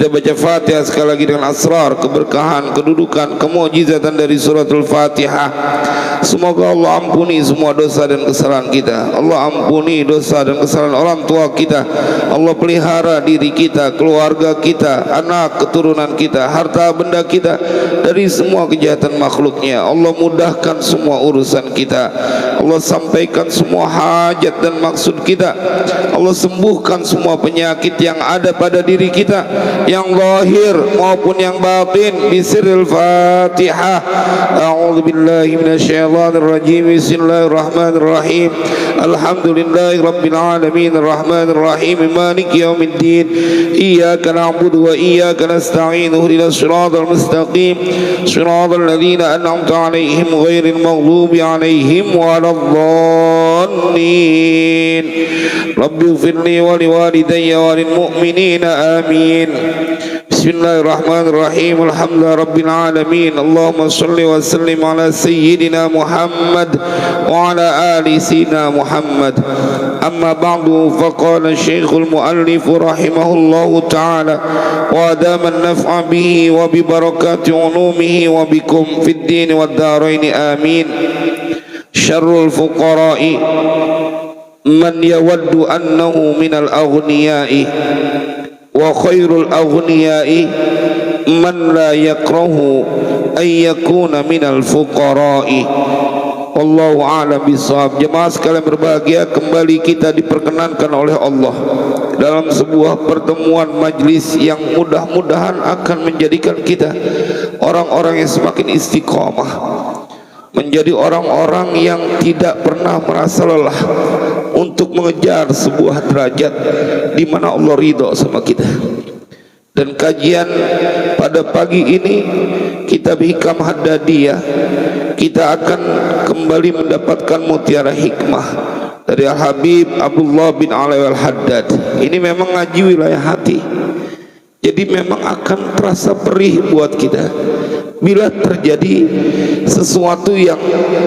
Kita baca Fatihah sekali lagi dengan asrar, keberkahan, kedudukan, kemukjizatan dari suratul Fatihah. Semoga Allah ampuni semua dosa dan kesalahan kita. Allah ampuni dosa dan kesalahan orang tua kita. Allah pelihara diri kita, keluarga kita, anak keturunan kita, harta benda kita dari semua kejahatan makhluknya. Allah mudahkan semua urusan kita. Allah sampaikan semua hajat dan maksud kita. Allah sembuhkan semua penyakit yang ada pada diri kita, yang zahir maupun yang batin, bisiril Fatihah. A'udzu billahi minasyaitonir rajim. Bismillahirrahmanirrahim. Alhamdulillahi rabbil alamin, arrahmanir rahim, maliki yaumiddin. Iyyaka na'budu wa iyyaka nasta'in. Ihdinas shiratal mustaqim, shiratal ladzina an'amta 'alaihim ghairil maghdubi 'alaihim waladdallin. Rabbighfirli wa liwalidayya wa lil mu'minina amin. Bismillahirrahmanirrahim. Alhamdulillahi rabbil alamin. Allahumma shalli wa sallim ala sayyidina Muhammad wa ala ali sayyidina Muhammad. Amma ba'du, faqala Syekhul Muallif rahimahullahu ta'ala wa adama an-naf'a bihi wa bi barakati ulumihi wa bikum fid din wad darain amin. Syarrul fuqara'i man yawaddu annahu minal aghniyai wa khairul aghniyai man la yakrahu ay yakuna minal fuqara'i. Wallahu a'lam bishawab. Jemaah sekalian berbahagia, kembali kita diperkenankan oleh Allah dalam sebuah pertemuan majlis yang mudah-mudahan akan menjadikan kita orang-orang yang semakin istiqamah, menjadi orang-orang yang tidak pernah merasa lelah untuk mengejar sebuah derajat di mana Allah ridho sama kita. Dan kajian pada pagi ini kitab Hikam Haddadiyah, kita akan kembali mendapatkan mutiara hikmah dari Al-Habib Abdullah bin Alwi Al-Haddad. Ini memang ngaji wilayah hati, jadi memang akan terasa perih buat kita bila terjadi sesuatu yang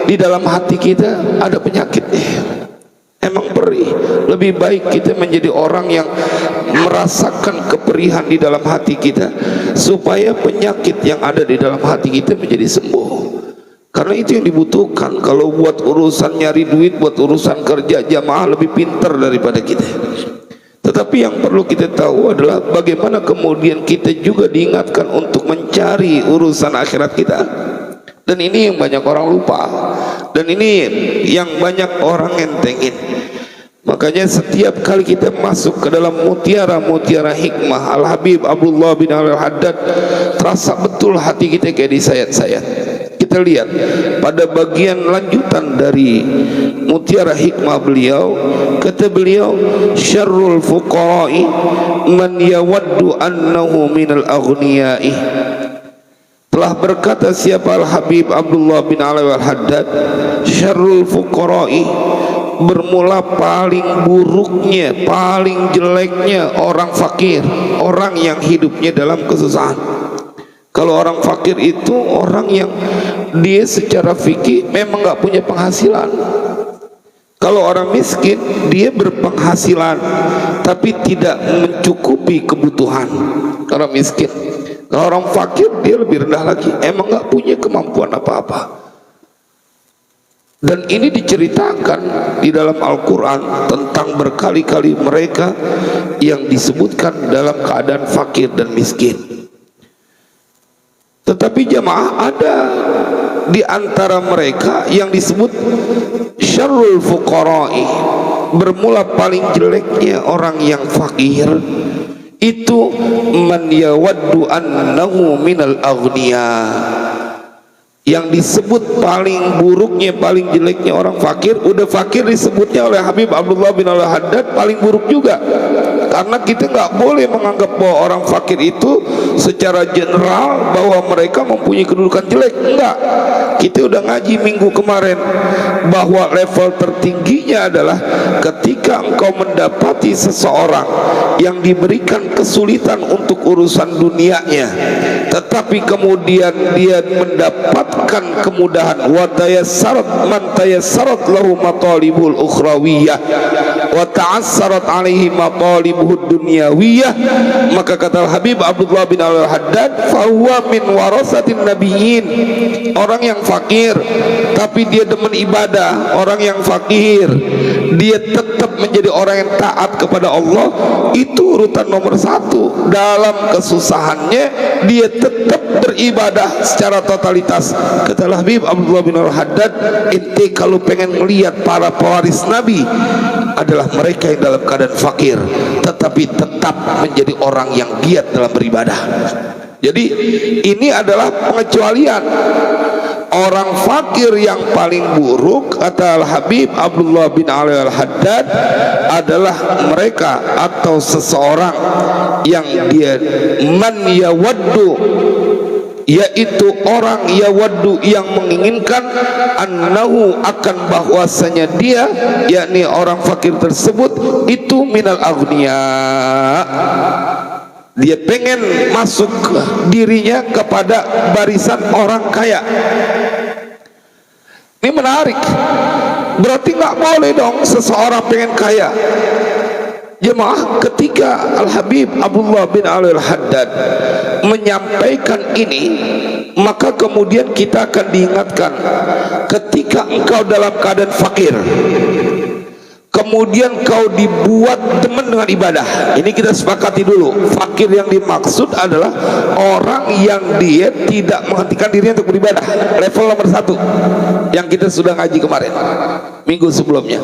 di dalam hati kita ada penyakitnya. Emang perih. Lebih baik kita menjadi orang yang merasakan keperihan di dalam hati kita, supaya penyakit yang ada di dalam hati kita menjadi sembuh. Karena itu yang dibutuhkan. Kalau buat urusan nyari duit, buat urusan kerja, jamaah lebih pintar daripada kita. Tetapi yang perlu kita tahu adalah bagaimana kemudian kita juga diingatkan untuk mencari urusan akhirat kita. Dan ini yang banyak orang lupa, dan ini yang banyak orang entengin. Makanya setiap kali kita masuk ke dalam mutiara-mutiara hikmah Al-Habib Abdullah bin Al-Haddad, terasa betul hati kita kayak disayat-sayat. Kita lihat pada bagian lanjutan dari mutiara hikmah beliau, kata beliau, syarrul fuqara'i man yawaddu annahu minal aghniyai. Telah berkata siapa Al-Habib Abdullah bin Alwi Al-Haddad, syarrul fuqara'i, bermula paling buruknya, paling jeleknya orang fakir, orang yang hidupnya dalam kesusahan. Kalau orang fakir itu orang yang dia secara fikih memang nggak punya penghasilan. Kalau orang miskin dia berpenghasilan tapi tidak mencukupi kebutuhan. Orang miskin. Kalau orang fakir dia lebih rendah lagi, emang nggak punya kemampuan apa-apa. Dan ini diceritakan di dalam Al-Quran tentang berkali-kali mereka yang disebutkan dalam keadaan fakir dan miskin. Tetapi jamaah, ada di antara mereka yang disebut syarrul fuqara'i, bermula paling jeleknya orang yang fakir itu man yawaddu annahu minal aghniya. Yang disebut paling buruknya, paling jeleknya orang fakir, udah fakir disebutnya oleh Habib Abdullah bin Al-Haddad paling buruk juga. Karena kita nggak boleh menganggap bahwa orang fakir itu secara general bahwa mereka mempunyai kedudukan jelek. Enggak. Kita udah ngaji minggu kemarin bahwa level tertingginya adalah ketika engkau mendapati seseorang yang diberikan kesulitan untuk urusan dunianya, tetapi kemudian dia mendapatkan kemudahan. Wa tayassarat man tayassarat lahu matalibul ukhrawiyah. wa ta'assarat alaihi matalibuhud dunyawiyah, maka kata Habib Abdullah bin Al-Haddad, fahuwa min warasatin nabiyyin, orang yang fakir tapi dia demen ibadah, orang yang fakir dia tetap menjadi orang yang taat kepada Allah, itu urutan nomor satu. Dalam kesusahannya dia tetap beribadah secara totalitas. Kata Habib Abdullah bin Al-Haddad, ente kalau pengen melihat para pewaris Nabi adalah mereka yang dalam keadaan fakir tetapi tetap menjadi orang yang giat dalam beribadah. Jadi ini adalah pengecualian. Orang fakir yang paling buruk kata Al-Habib Abdullah bin Ali Al-Haddad adalah mereka atau seseorang yang dia man yawaddu, yaitu orang yawaddu yang menginginkan annahu akan bahwasanya dia, yakni orang fakir tersebut itu minal aghniya, dia pengen masuk dirinya kepada barisan orang kaya. Ini menarik, berarti nggak boleh dong seseorang pengen kaya. Jemaah, ketika Al-Habib Abdullah bin Ali Al-Haddad menyampaikan ini, maka kemudian kita akan diingatkan, ketika engkau dalam keadaan fakir kemudian kau dibuat teman dengan ibadah. Ini kita sepakati dulu, fakir yang dimaksud adalah orang yang dia tidak menghentikan dirinya untuk beribadah. Level nomor satu yang kita sudah ngaji kemarin minggu sebelumnya.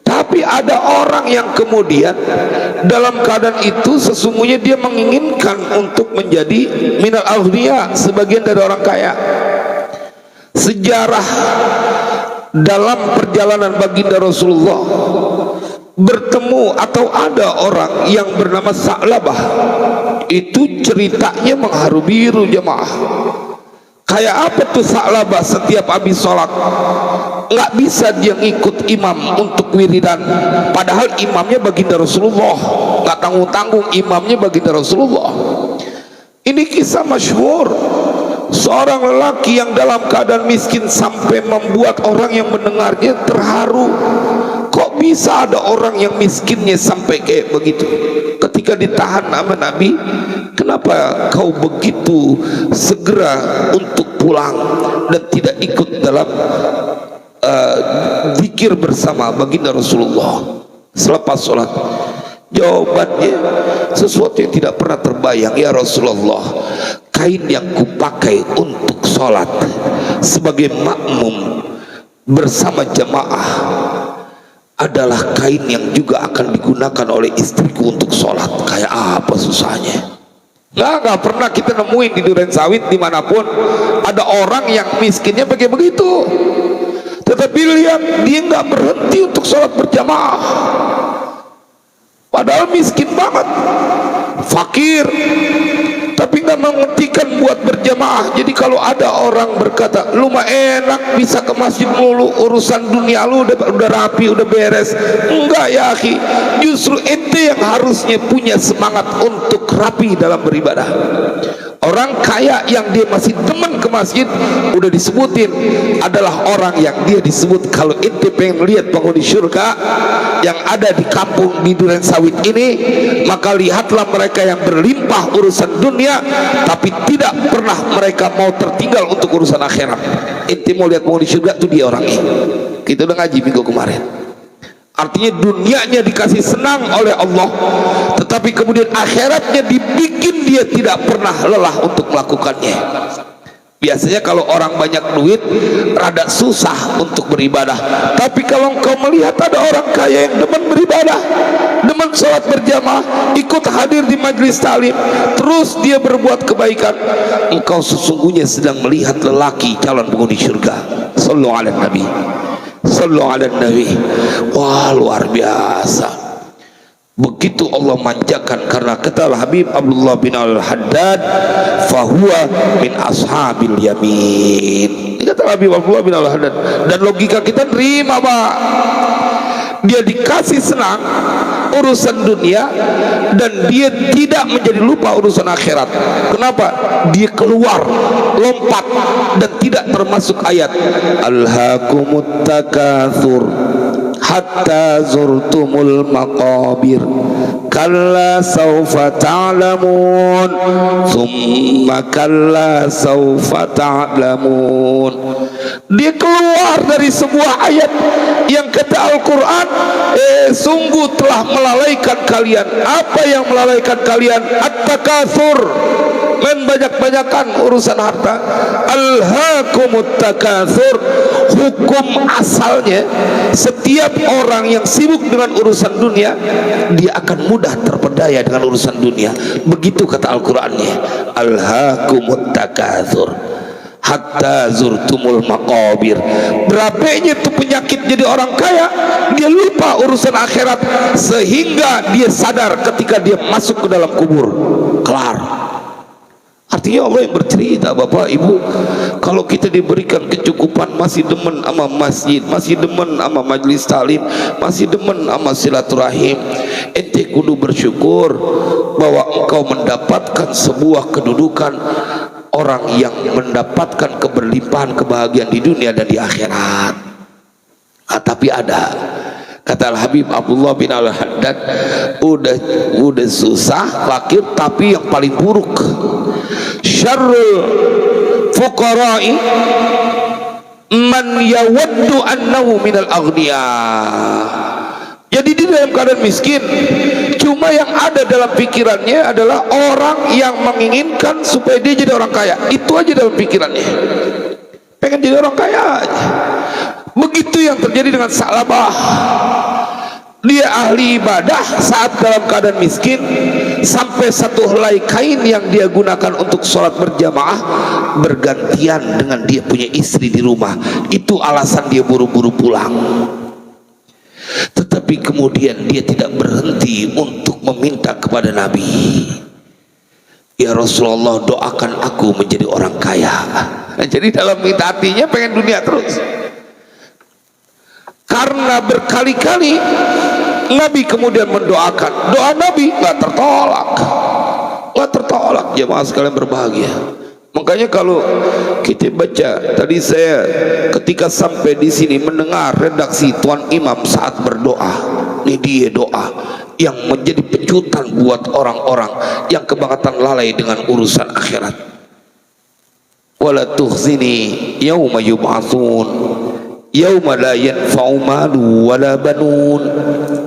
Tapi ada orang yang kemudian dalam keadaan itu sesungguhnya dia menginginkan untuk menjadi minal aghniya, sebagian dari orang kaya. Sejarah dalam perjalanan baginda Rasulullah bertemu atau ada orang yang bernama Sa'labah, itu ceritanya mengharu biru jemaah. Kayak apa tuh Sa'labah? Setiap habis sholat nggak bisa dia ngikut imam untuk wiridan, padahal imamnya baginda Rasulullah, nggak tanggung-tanggung imamnya baginda Rasulullah. Ini kisah masyhur, seorang lelaki yang dalam keadaan miskin sampai membuat orang yang mendengarnya terharu. Kok bisa ada orang yang miskinnya sampai kayak begitu? Ketika ditahan sama Nabi, kenapa kau begitu segera untuk pulang dan tidak ikut dalam zikir bersama baginda Rasulullah selepas sholat? Jawabannya sesuatu yang tidak pernah terbayang. Ya Rasulullah, kain yang kupakai untuk sholat sebagai makmum bersama jamaah adalah kain yang juga akan digunakan oleh istriku untuk sholat. Kayak apa susahnya? Nggak pernah kita nemuin di Duren Sawit dimanapun ada orang yang miskinnya pakai begitu. Tetapi lihat, dia nggak berhenti untuk sholat berjamaah, padahal miskin banget, fakir, tapi nggak menghentikan buat berjamaah. Jadi kalau ada orang berkata, lu mah enak bisa ke masjid mulu, urusan dunia lu udah rapi, udah beres. Enggak ya akhi, justru ente yang harusnya punya semangat untuk rapi dalam beribadah. Orang kaya yang dia masih demen ke masjid udah disebutin adalah orang yang dia disebut, kalau ente pengen lihat penghuni surga yang ada di kampung di Duren Sawit ini, maka lihatlah mereka yang berlimpah urusan dunia tapi tidak pernah mereka mau tertinggal untuk urusan akhirat. Ente mau lihat penghuni surga, itu dia orangnya. Kita udah ngaji minggu kemarin. Artinya dunianya dikasih senang oleh Allah, tetapi kemudian akhiratnya dibikin dia tidak pernah lelah untuk melakukannya. Biasanya kalau orang banyak duit rada susah untuk beribadah, tapi kalau engkau melihat ada orang kaya yang demen beribadah, demen sholat berjamaah, ikut hadir di majlis talim, terus dia berbuat kebaikan, engkau sesungguhnya sedang melihat lelaki calon penghuni surga. Sallu ala Nabi, sallu ala Nabi. Wah, luar biasa. Begitu Allah manjakan, karena kata Habib Abdullah bin Al-Haddad, fahuwa min ashabil yamin. Ini kata Habib Abdullah bin Al-Haddad, dan logika kita terima, Pak. Dia dikasih senang urusan dunia dan dia tidak menjadi lupa urusan akhirat. Kenapa? Dia keluar, lompat, dan tidak termasuk ayat alhaakumut takatsur, hatta zurtumul maqabir kalla sawfa ta'lamun thumma kalla sawfa ta'lamun. Dia keluar dari sebuah ayat yang kata Al-Quran, sungguh telah melalaikan kalian. Apa yang melalaikan kalian? At-takatsur, main banyak-banyakan urusan harta. Alhaakumut takatsur. Hukum asalnya, setiap orang yang sibuk dengan urusan dunia, dia akan mudah terpedaya dengan urusan dunia. Begitu kata Al-Qur'annya, alhaakumut takatsur hatta zurtumul maqabir. Berapanya itu penyakit jadi orang kaya, dia lupa urusan akhirat, sehingga dia sadar ketika dia masuk ke dalam kubur. Kelar. Artinya Allah yang bercerita, Bapak Ibu, kalau kita diberikan kecukupan, masih demen sama masjid, masih demen sama majelis talim, masih demen sama silaturahim, ente kudu bersyukur bahwa engkau mendapatkan sebuah kedudukan orang yang mendapatkan keberlimpahan kebahagiaan di dunia dan di akhirat. Tapi ada, kata Al-Habib Abdullah bin Al-Haddad, udah susah fakir, tapi yang paling buruk, syarrul fuqara'i man yawaddu annahu minal aghniya. Jadi di dalam keadaan miskin, cuma yang ada dalam pikirannya adalah orang yang menginginkan supaya dia jadi orang kaya. Itu aja dalam pikirannya, pengen jadi orang kaya aja. Begitu yang terjadi dengan Sa'labah. Dia ahli ibadah saat dalam keadaan miskin, sampai satu helai kain yang dia gunakan untuk sholat berjamaah bergantian dengan dia punya istri di rumah. Itu alasan dia buru-buru pulang. Tetapi kemudian dia tidak berhenti untuk meminta kepada Nabi, ya Rasulullah, doakan aku menjadi orang kaya. Jadi dalam minta hatinya pengen dunia terus. Karena berkali-kali Nabi kemudian mendoakan, doa Nabi nggak tertolak, nggak tertolak. Jemaah sekalian berbahagia. Makanya kalau kita baca tadi, saya ketika sampai di sini mendengar redaksi Tuan Imam saat berdoa, ini dia doa yang menjadi pecutan buat orang-orang yang kebangetan lalai dengan urusan akhirat. Wala tukhzini yauma yub'atsun yauma la yanfa'u malu wala banun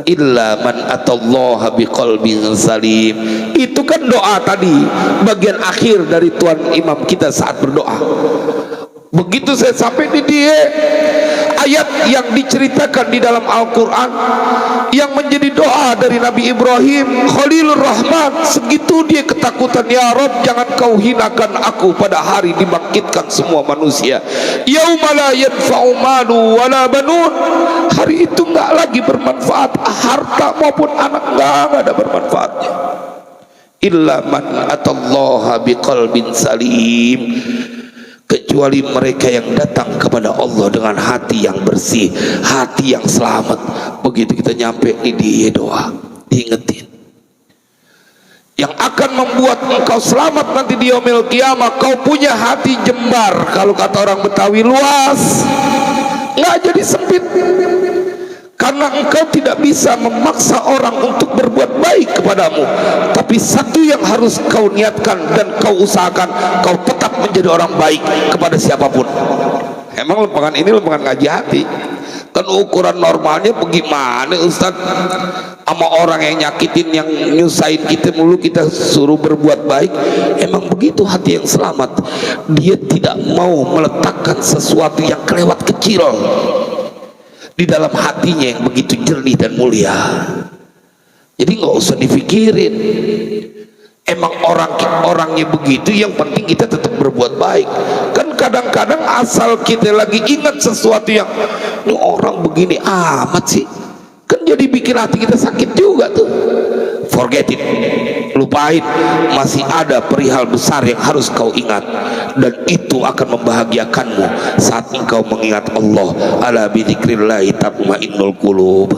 illa man atallaha biqalbin salim. Itu kan doa tadi, bagian akhir dari Tuan Imam kita saat berdoa. Begitu saya sampai di dia, ayat yang diceritakan di dalam Al-Quran yang menjadi doa dari Nabi Ibrahim Khalilur Rahman, segitu dia ketakutan, ya Rob, jangan kau hinakan aku pada hari dibangkitkan semua manusia. Yauma la yanfa'u malu wala banun. Hari itu enggak lagi bermanfaat harta maupun anak, enggak ada bermanfaatnya. Illa man atallaha biqalbin salim, kecuali mereka yang datang kepada Allah dengan hati yang bersih, hati yang selamat. Begitu kita nyampe ini dia doa, diingetin yang akan membuat engkau selamat nanti di yaumil qiyamah. Kau punya hati jembar, kalau kata orang Betawi, luas, nggak jadi sempit. Karena engkau tidak bisa memaksa orang untuk berbuat baik kepadamu, tapi satu yang harus kau niatkan dan kau usahakan, kau tetap menjadi orang baik kepada siapapun. Emang lempangan ini lempangan ngaji hati kan, ukuran normalnya bagaimana Ustaz? Sama orang yang nyakitin, yang nyusahin kita mulu, kita suruh berbuat baik. Emang begitu hati yang selamat, dia tidak mau meletakkan sesuatu yang kelewat kecil di dalam hatinya yang begitu jernih dan mulia. Jadi nggak usah dipikirin. Emang orangnya begitu, yang penting kita tetap berbuat baik. Kan kadang-kadang asal kita lagi ingat sesuatu yang, ini orang begini amat sih, kan jadi bikin hati kita sakit juga tuh. Forget it, lupain. Masih ada perihal besar yang harus kau ingat, dan itu akan membahagiakanmu saat engkau mengingat Allah. Ala bidzikrillahi tatmainnul qulub.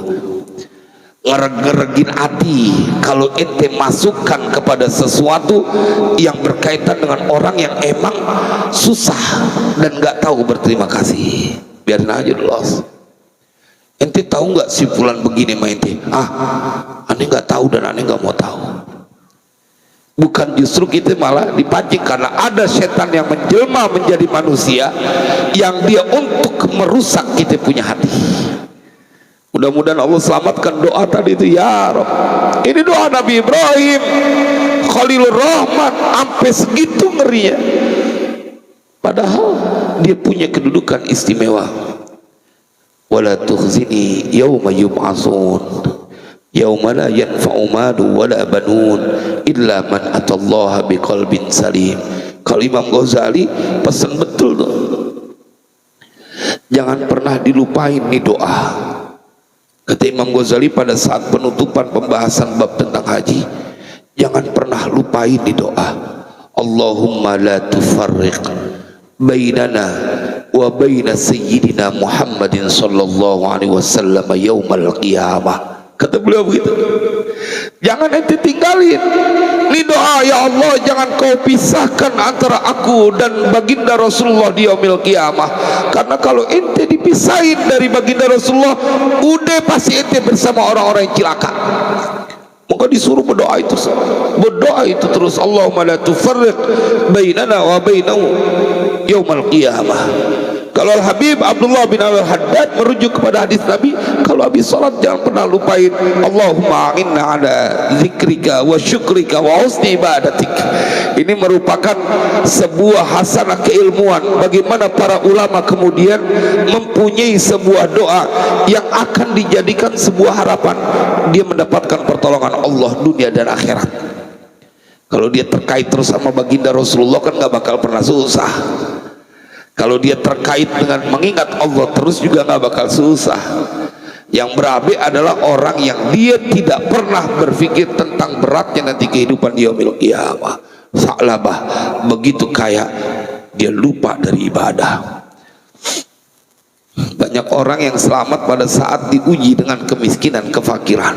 Ngereg-ngeregin hati kalau ente masukkan kepada sesuatu yang berkaitan dengan orang yang emang susah dan nggak tahu berterima kasih. Biarin aja dulu. Ente tahu nggak si fulan begini sama ente? Aneh nggak tahu dan aneh nggak mau tahu. Bukan, justru kita malah dipancing karena ada setan yang menjelma menjadi manusia yang dia untuk merusak kita punya hati. Mudah-mudahan Allah selamatkan doa tadi itu ya Rabb. Ini doa Nabi Ibrahim Khalilur Rahman, sampai segitu ngerinya. Padahal dia punya kedudukan istimewa. Wala tukhzini yauma yub'atsun yauma la yanfa'u malu wala banun illa man atallaha biqalbin salim. Kalau Imam Ghazali pesan betul tuh, jangan pernah dilupain nih doa. Kata Imam Ghazali pada saat penutupan pembahasan bab tentang haji, jangan pernah lupain nih doa. Allahumma la tufarriq bainana wa baina sayyidina Muhammadin sallallahu alaihi wasallam yaumal qiyamah. Kata beliau begitu. Jangan ente tinggalin ini doa, ya Allah, jangan kau pisahkan antara aku dan baginda Rasulullah di yaumil qiyamah. Karena kalau ente dipisahin dari baginda Rasulullah, udah pasti ente bersama orang-orang yang cilaka. Maka disuruh berdoa itu terus. Allahumma la tufarriq bainana wa bainahu yaumal qiyamah. Kalau Al-Habib Abdullah bin Al-Haddad merujuk kepada hadis Nabi, kalau habis salat jangan pernah lupain Allahumma a'inna ala zikrika wa syukrika wa husni ibadatik. Ini merupakan sebuah hasanah keilmuan bagaimana para ulama kemudian mempunyai sebuah doa yang akan dijadikan sebuah harapan dia mendapatkan pertolongan Allah dunia dan akhirat. Kalau dia terkait terus sama baginda Rasulullah kan nggak bakal pernah susah. Kalau dia terkait dengan mengingat Allah terus juga nggak bakal susah. Yang berabe adalah orang yang dia tidak pernah berpikir tentang beratnya nanti kehidupan di yaumil qiyamah. Sa'labah, begitu kaya dia lupa dari ibadah. Banyak orang yang selamat pada saat diuji dengan kemiskinan, kefakiran,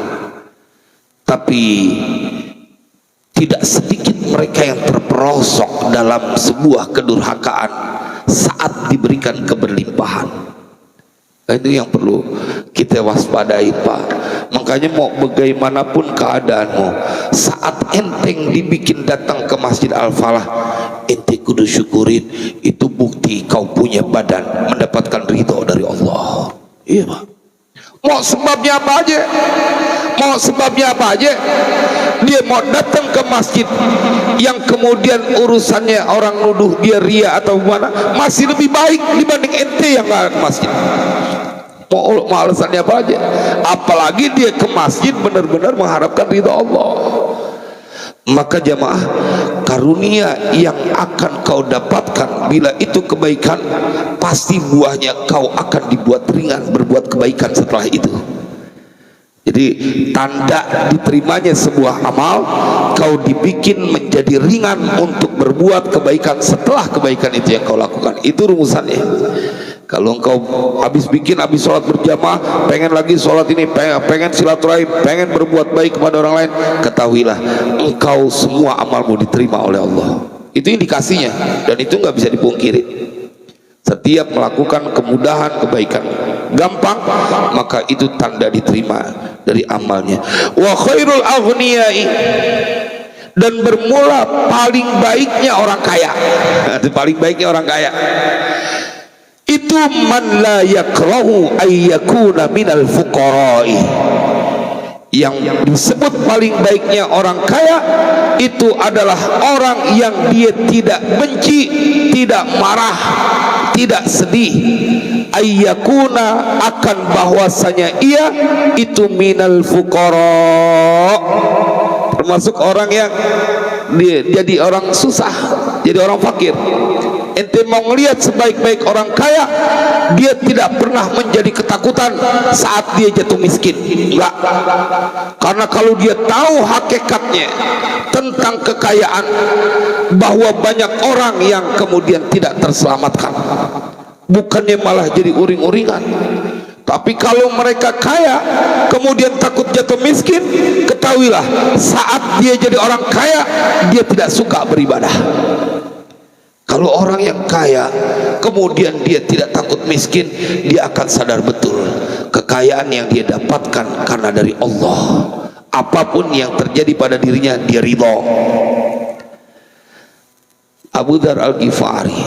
tapi tidak sedikit mereka yang terperosok dalam sebuah kedurhakaan saat diberikan keberlimpahan. Itu yang perlu kita waspadai, Pak. Makanya mau bagaimanapun keadaanmu, saat enteng dibikin datang ke Masjid Al-Falah, ente kudu syukurin. Itu bukti kau punya badan mendapatkan ridho dari Allah. Iya, Pak. Mau sebabnya apa aja, dia mau datang ke masjid yang kemudian urusannya orang nuduh dia ria atau mana, masih lebih baik dibanding ente yang nggak ke masjid. Mau alasannya apa aja, apalagi dia ke masjid benar-benar mengharapkan ridha Allah. Maka jamaah, karunia yang akan kau dapatkan bila itu kebaikan, pasti buahnya kau akan dibuat ringan berbuat kebaikan setelah itu. Jadi tanda diterimanya sebuah amal, kau dibikin menjadi ringan untuk berbuat kebaikan setelah kebaikan itu yang kau lakukan. Itu rumusannya. Kalau engkau habis sholat berjamaah, pengen lagi sholat ini, pengen silaturahim, pengen berbuat baik kepada orang lain, ketahuilah engkau semua amalmu diterima oleh Allah. Itu indikasinya, dan itu nggak bisa dipungkiri. Setiap melakukan kemudahan kebaikan gampang, maka itu tanda diterima dari amalnya. Wa khairul aghniyai, dan bermula paling baiknya orang kaya. Itu paling baiknya orang kaya itu man la yakrahu ayyakuna minal fuqara'i. Yang disebut paling baiknya orang kaya itu adalah orang yang dia tidak benci, tidak marah, tidak sedih, ayyakuna, akan bahwasanya ia itu minal fuqara, termasuk orang yang dia jadi orang susah, jadi orang fakir. Ente mau ngelihat sebaik-baik orang kaya, dia tidak pernah menjadi ketakutan saat dia jatuh miskin. Enggak. Karena kalau dia tahu hakikatnya tentang kekayaan, bahwa banyak orang yang kemudian tidak terselamatkan, bukannya malah jadi uring-uringan. Tapi kalau mereka kaya kemudian takut jatuh miskin, ketahuilah saat dia jadi orang kaya, dia tidak suka beribadah. Kalau orang yang kaya kemudian dia tidak takut miskin, dia akan sadar betul kekayaan yang dia dapatkan karena dari Allah. Apapun yang terjadi pada dirinya, dia ridho. Abu Dzar Al-Ghifari,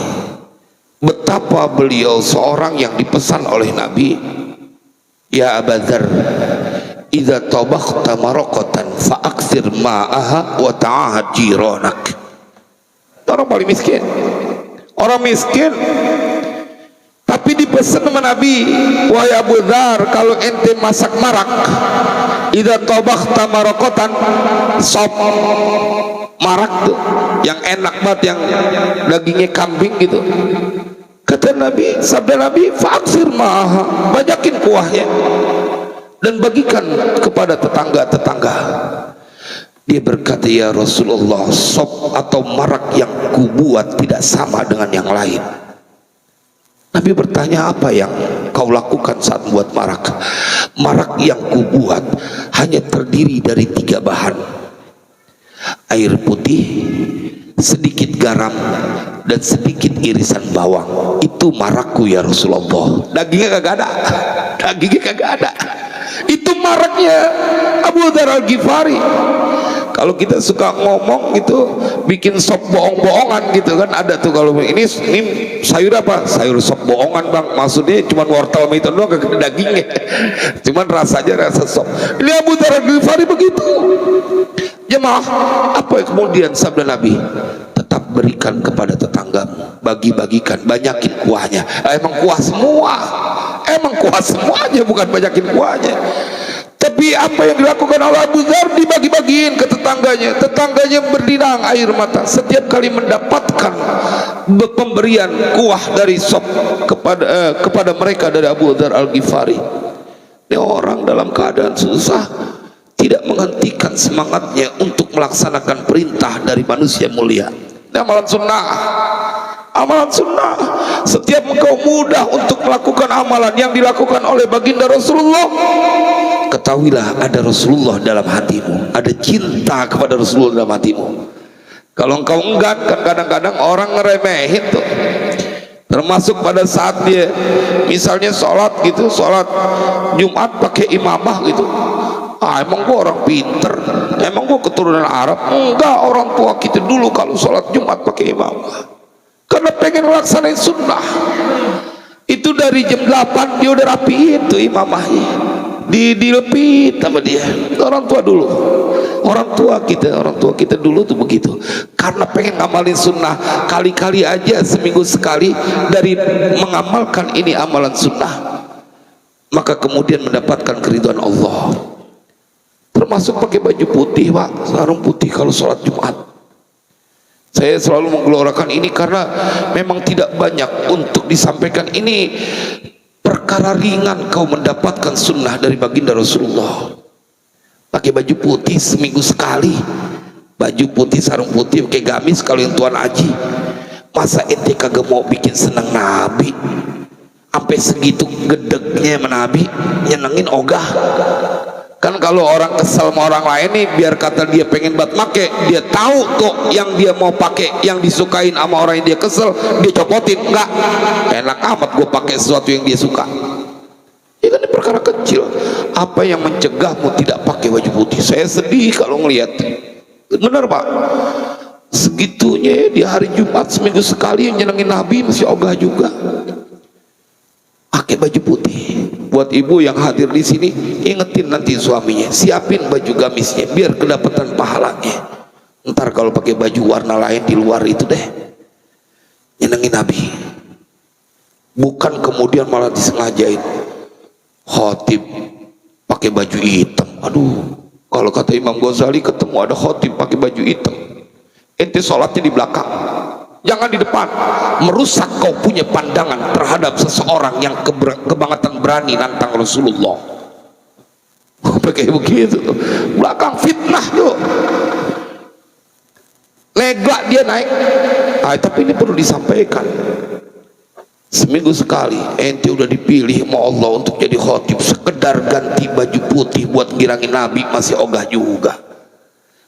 betapa beliau seorang yang dipesan oleh Nabi, ya Abu Dzar, idza tabakhta maraqatan fa aktsir ma'aha wa ta'ahad jiranak. Orang paling miskin, orang miskin, tapi dipesan sama Nabi, wahai Abu Dzar, kalau ente masak marak, idza tabakhta maraqatan, sop marak tuh yang enak banget, yang dagingnya kambing gitu, kata Nabi, sabda Nabi, fa'aksir ma'aha, banyakin kuahnya dan bagikan kepada tetangga-tetangga. Dia berkata, ya Rasulullah, sop atau marak yang kubuat tidak sama dengan yang lain. Nabi bertanya, apa yang kau lakukan saat membuat marak? Marak yang kubuat hanya terdiri dari 3 bahan: air putih, sedikit garam, dan sedikit irisan bawang. Itu marakku ya Rasulullah. Dagingnya kagak ada, dagingnya kagak ada. Itu maraknya Abu Dzar Al-Ghifari. Kalau kita suka ngomong gitu, bikin sop bohong-bohongan gitu kan, ada tuh. Kalau ini sayur apa? Sayur sop bohongan bang, maksudnya cuma wortel itu doang, gak ada dagingnya, cuman rasanya rasa sop. Ini Abu Dzar Al-Ghifari begitu. Jemaah, apa yang kemudian sabda Nabi? Tetap berikan kepada tetanggamu, bagi-bagikan, banyakin kuahnya. Emang kuah semua, emang kuah semuanya, bukan banyakin kuahnya. Tapi apa yang dilakukan oleh Abu Dzar, dibagi-bagiin ke tetangganya. Tetangganya berdinang air mata setiap kali mendapatkan pemberian kuah dari sop kepada mereka dari Abu Dzar Al-Ghifari. Ini orang dalam keadaan susah, tidak menghentikan semangatnya untuk melaksanakan perintah dari manusia mulia. Ini amalan sunnah, amalan sunnah. Setiap engkau mudah untuk melakukan amalan yang dilakukan oleh baginda Rasulullah, ketahuilah ada Rasulullah dalam hatimu, ada cinta kepada Rasulullah dalam hatimu. Kalau engkau enggan, kan kadang-kadang orang ngeremehin tuh, termasuk pada saat dia misalnya sholat gitu, sholat Jumat pakai imamah gitu. Emang gua orang pinter, emang gua keturunan Arab? Enggak, orang tua kita dulu kalau sholat Jumat pakai imamah karena pengen melaksanain sunnah. Itu dari jam 8 dia udah rapiin tuh imamahnya, dilepit sama dia. Orang tua dulu, orang tua kita dulu tuh begitu, karena pengen ngamalin sunnah. Kali-kali aja seminggu sekali dari mengamalkan ini amalan sunnah, maka kemudian mendapatkan keridhaan Allah. Termasuk pakai baju putih pak, sarung putih kalau sholat Jumat. Saya selalu menggelorakan ini karena memang tidak banyak untuk disampaikan. Ini perkara ringan kau mendapatkan sunnah dari baginda Rasulullah. Pakai baju putih seminggu sekali, baju putih, sarung putih, pakai gamis kalau yang tuan haji. Masa ente kagak mau bikin senang Nabi? Sampai segitu gedegnya Nabi, nyenengin ogah. Kan kalau orang kesel sama orang lain nih, biar kata dia pengen buat make, dia tahu kok yang dia mau pakai, yang disukain sama orang yang dia kesel, dia copotin. Enggak, enak amat gue pakai sesuatu yang dia suka. Ya kan, ini perkara kecil. Apa yang mencegahmu tidak pakai baju putih? Saya sedih kalau ngelihat. Benar pak, segitunya di hari Jumat seminggu sekali yang nyenengin Nabi masih ogah juga. Pakai baju putih. Buat ibu yang hadir di sini, ingetin nanti suaminya, siapin baju gamisnya biar kedapatan pahalanya. Ntar kalau pakai baju warna lain di luar itu deh, nyenengin Nabi. Bukan kemudian malah disengajain khotib pakai baju hitam. Aduh, kalau kata Imam Ghazali, ketemu ada khotib pakai baju hitam, ente sholatnya di belakang, jangan di depan. Merusak kau punya pandangan terhadap seseorang yang kebangetan berani nantang Rasulullah. Pakai begitu, belakang fitnah tuh. Lega dia naik. Tapi ini perlu disampaikan. Seminggu sekali ente udah dipilih sama Allah untuk jadi khotib, sekedar ganti baju putih buat ngirangin Nabi masih ogah juga.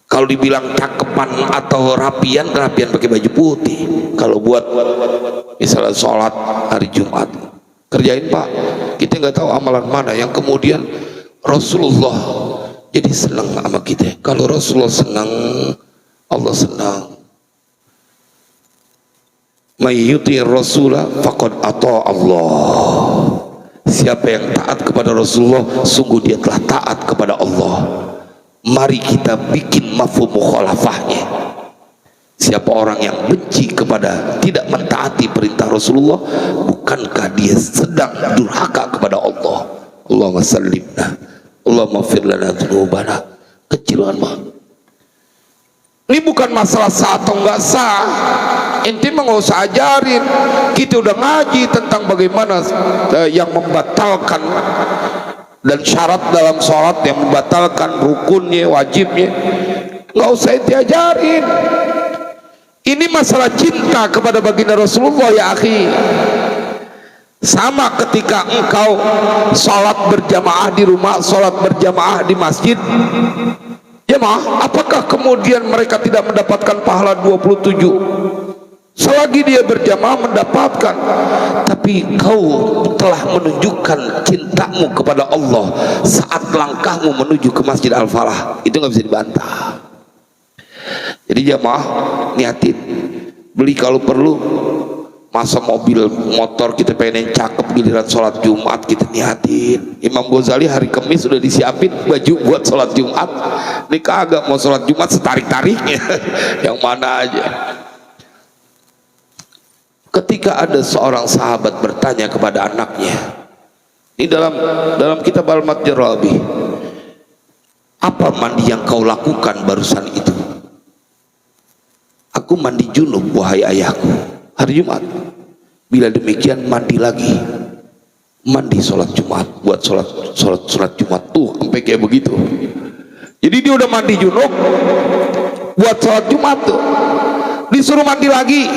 Kalau dibilang cakepan atau rapian, rapian pakai baju putih. Kalau buat misalnya sholat hari Jumat, kerjain pak, kita kita nggak tahu amalan mana yang kemudian Rasulullah jadi senang sama kita. Kalau Rasulullah senang, Allah senang. May yuti Rasulah faqad ata Allah. Siapa yang taat kepada Rasulullah, sungguh dia telah taat kepada Allah. Mari kita bikin mafhum mukhalafahnya. Siapa orang yang benci kepada, tidak mentaati perintah Rasulullah, bukankah dia sedang durhaka kepada Allah? Allahumma sallimna, Allahumma fir lana dzunubana. Kecilan mah. Ini bukan masalah sah atau enggak sah. Inti mah nggak usah ajarin. Kita udah ngaji tentang bagaimana yang membatalkan dan syarat dalam sholat yang membatalkan rukunnya, wajibnya. Nggak usah diajarin. Ini masalah cinta kepada baginda Rasulullah ya akhi. Sama ketika engkau sholat berjamaah di rumah, sholat berjamaah di masjid, ya mah, apakah kemudian mereka tidak mendapatkan pahala 27? Selagi dia berjamaah mendapatkan. Tapi kau telah menunjukkan cintamu kepada Allah saat langkahmu menuju ke Masjid Al-Falah. Itu nggak bisa dibantah. Jadi jamaah niatin, beli kalau perlu. Masa mobil motor kita pengen cakep, giliran sholat Jumat kita niatin. Imam Ghazali hari Kamis sudah disiapin baju buat sholat Jumat. Ini kagak mau sholat Jumat setarik-tariknya. Yang mana aja. Ketika ada seorang sahabat bertanya kepada anaknya, ini dalam kitab Al-Matjarabi, apa mandi yang kau lakukan barusan itu? Aku mandi junub wahai ayahku hari Jumat. Bila demikian mandi lagi, mandi sholat Jumat, buat sholat Jumat tuh sampai kayak begitu. Jadi dia udah mandi junub buat sholat Jumat tuh, disuruh mandi lagi.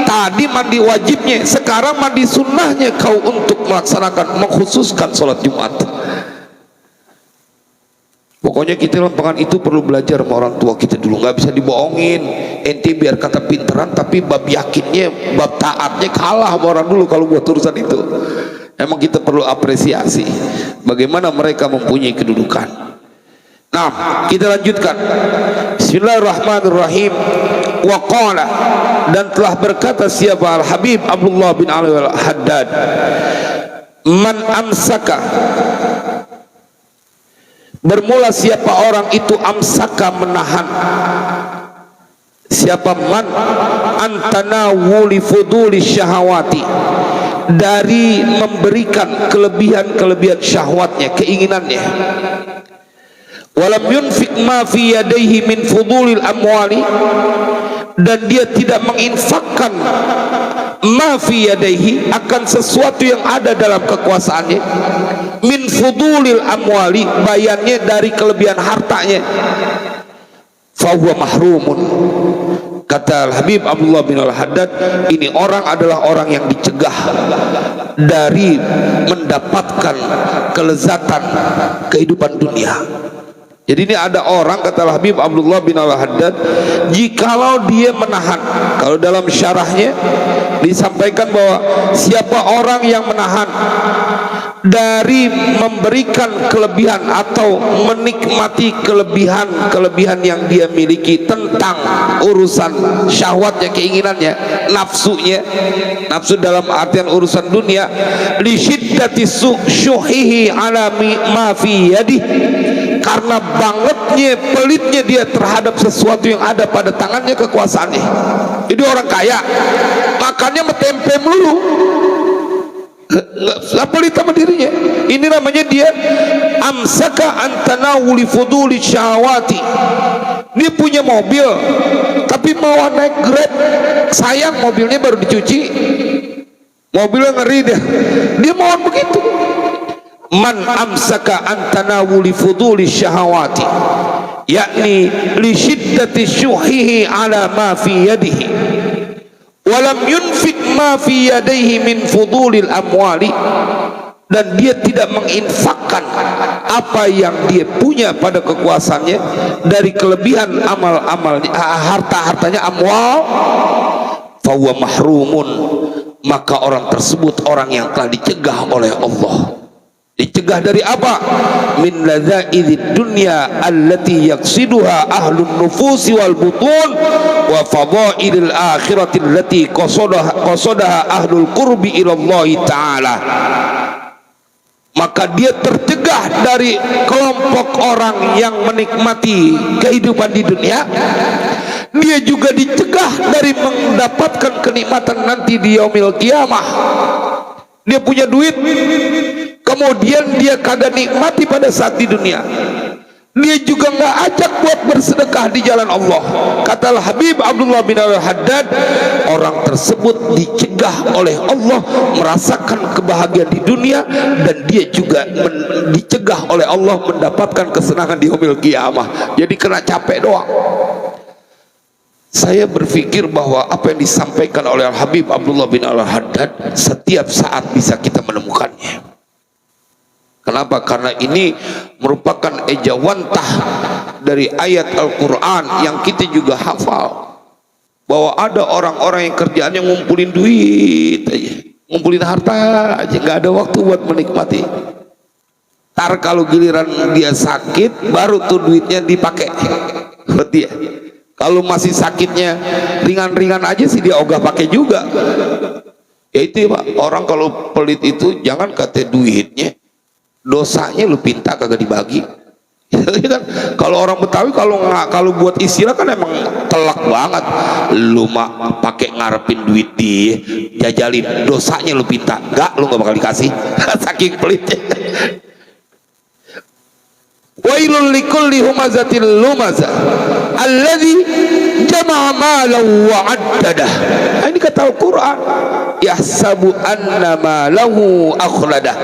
Tadi mandi wajibnya, sekarang mandi sunnahnya kau untuk melaksanakan, mengkhususkan sholat Jumat. Pokoknya kita lempangan itu perlu belajar sama orang tua kita dulu, nggak bisa dibohongin. Ente biar kata pinteran, tapi bab yakinnya, bab taatnya kalah sama orang dulu kalau buat urusan itu. Emang kita perlu apresiasi bagaimana mereka mempunyai kedudukan. Nah, kita lanjutkan. Bismillahirrahmanirrahim. Wa qala, dan telah berkata siapa Al-Habib Abdullah bin Ali Al-Haddad, man amsaka, bermula siapa orang itu amsaka menahan, siapa man antanawuli fuduli syahawati, dari memberikan kelebihan-kelebihan syahwatnya, keinginannya, walam yunfik ma fi yadayhi min fudulil amwali, dan dia tidak menginfakkan ma fi yadayhi, akan sesuatu yang ada dalam kekuasaannya, min fudulil amwali, bayannya dari kelebihan hartanya, fahuwa mahrumun. Kata Al-Habib Abdullah bin Al-Haddad, ini orang adalah orang yang dicegah dari mendapatkan kelezatan kehidupan dunia. Jadi ini ada orang, kata Al-Habib Abdullah bin Al-Haddad, jikalau dia menahan, kalau dalam syarahnya disampaikan bahwa siapa orang yang menahan dari memberikan kelebihan atau menikmati kelebihan yang dia miliki tentang urusan syahwatnya, keinginannya, nafsunya, nafsu dalam artian urusan dunia, li syiddati syuhihi ala ma fi yadih, karena bangetnya, pelitnya dia terhadap sesuatu yang ada pada tangannya, kekuasaannya. Jadi orang kaya makannya metempe melulu, nggak pelit sama dirinya. Ini namanya dia amsaka antanawuli fuduli syahwati. Dia punya mobil tapi mau naik Grab, sayang mobilnya baru dicuci, mobilnya ngeri dia mau begitu. Man amsaka antanawuli fuduli syahawati, yakni li syiddati syuhihi ala ma fi yadihi, walam yunfik ma fi yadayhi min fudulil amwali, dan dia tidak menginfakkan apa yang dia punya pada kekuasaannya dari kelebihan amal-amalnya, harta-hartanya, amwal, fahuwa mahrumun, maka orang tersebut orang yang telah dicegah oleh Allah. Dicegah dari apa? Min ladza'idid dunya allati yaqsiduha ahlun nufusi wal butun wa fadailil akhirati allati qasadaha ahlul qurbi ilallah ta'ala. Maka dia tercegah dari kelompok orang yang menikmati kehidupan di dunia. Dia juga dicegah dari mendapatkan kenikmatan nanti di yaumil qiyamah. Dia punya duit, kemudian dia kagak nikmati pada saat di dunia. Dia juga nggak ajak buat bersedekah di jalan Allah. Kata Habib Abdullah bin Al-Haddad, orang tersebut dicegah oleh Allah merasakan kebahagiaan di dunia, dan dia juga dicegah oleh Allah mendapatkan kesenangan di yaumil qiyamah. Jadi kena capek doang. Saya berpikir bahwa apa yang disampaikan oleh Habib Abdullah bin Al-Haddad setiap saat bisa kita menemukannya. Kenapa? Karena ini merupakan ejawantah dari ayat Al-Quran yang kita juga hafal, bahwa ada orang-orang yang kerjaannya ngumpulin duit aja, ngumpulin harta aja, nggak ada waktu buat menikmati. Ntar kalau giliran dia sakit, baru tuh duitnya dipakai buat dia. Kalau masih sakitnya ringan-ringan aja sih dia ogah pakai juga. Ya itu ya Pak, orang kalau pelit itu jangan kata duitnya, dosanya lu pinta kagak dibagi. Kalau orang Betawi kalau buat istilah kan emang telak banget. Lu mah pakai ngarepin duit dia, jajalin, dosanya lu pinta, enggak, lu nggak bakal dikasih. Saking pelitnya. Wailul likulli humazatil lumazah alladzi jama'a malahu wa 'addadah. Ini kata Al-Quran, yahsabu anna malahu akhladah.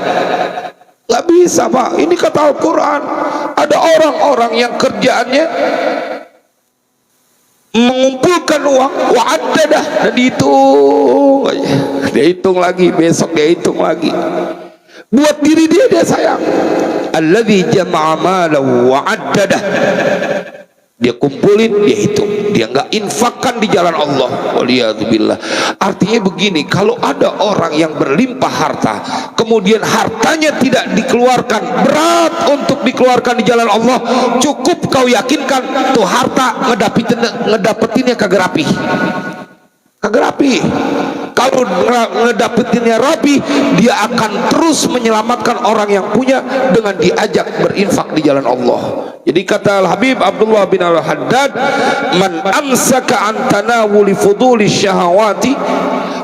Gak bisa Pak, ini kata Al-Quran. Ada orang-orang yang kerjaannya mengumpulkan uang, wa'addadah, dan dihitung aja. Dia hitung lagi, besok dia hitung lagi. Buat diri dia, dia sayang. Alladzi jama'a malahu wa'addadah. Dia kumpulin, dia hitung, dia nggak infakkan di jalan Allah. Waliyadzubillah. Artinya begini, kalau ada orang yang berlimpah harta, kemudian hartanya tidak dikeluarkan, berat untuk dikeluarkan di jalan Allah, cukup kau yakinkan tuh harta ngedapetinnya kagak rapi. Kagak rapi. Kalau ngedapetinnya rapi, dia akan terus menyelamatkan orang yang punya dengan diajak berinfak di jalan Allah. Jadi kata Al-Habib Abdullah bin Al-Haddad, man amsaka an tanawuli fuduli syahawati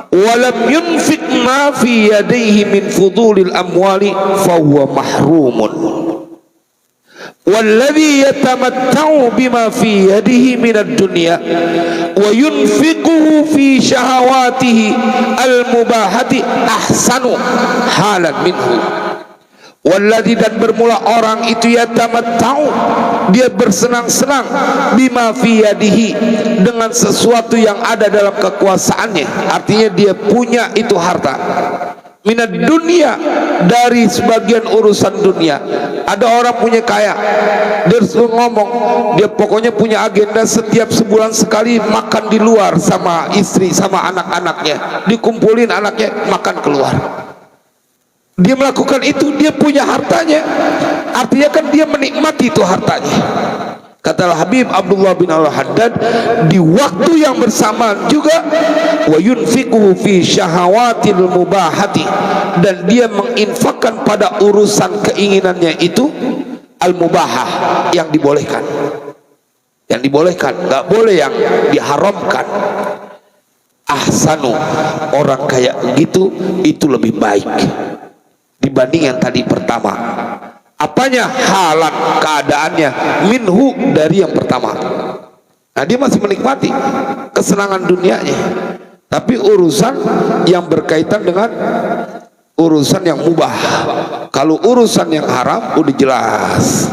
walam yunfiq ma fi yadayhi min fudulil amwali fahuwa mahrumun. Walladhi yatamatta'u bima fi yadihi minad dunya wa yunfiquhu fi syahawatihi al-mubahati ahsanu halan minhu. Walladhi, dan bermula orang itu yatamatta'u, dia bersenang-senang bima fi yadihi, dengan sesuatu yang ada dalam kekuasaannya. Artinya dia punya itu harta, minat dunia, dari sebagian urusan dunia. Ada orang punya kaya, dia ngomong, dia pokoknya punya agenda setiap sebulan sekali makan di luar sama istri, sama anak-anaknya, dikumpulin anaknya makan keluar. Dia melakukan itu, dia punya hartanya, artinya kan dia menikmati itu hartanya. Kata Habib Abdullah bin Al-Haddad, di waktu yang bersamaan juga wa yunfiquhu fi syahawatil mubahati, dan dia menginfakkan pada urusan keinginannya itu al-mubahah, yang dibolehkan. Yang dibolehkan, nggak boleh yang diharamkan. Ahsanu, orang kayak gitu itu lebih baik dibanding yang tadi pertama. Apanya? Halan, keadaannya, minhu, dari yang pertama. Nah, dia masih menikmati kesenangan dunianya, tapi urusan yang berkaitan dengan urusan yang mubah. Kalau urusan yang haram udah jelas.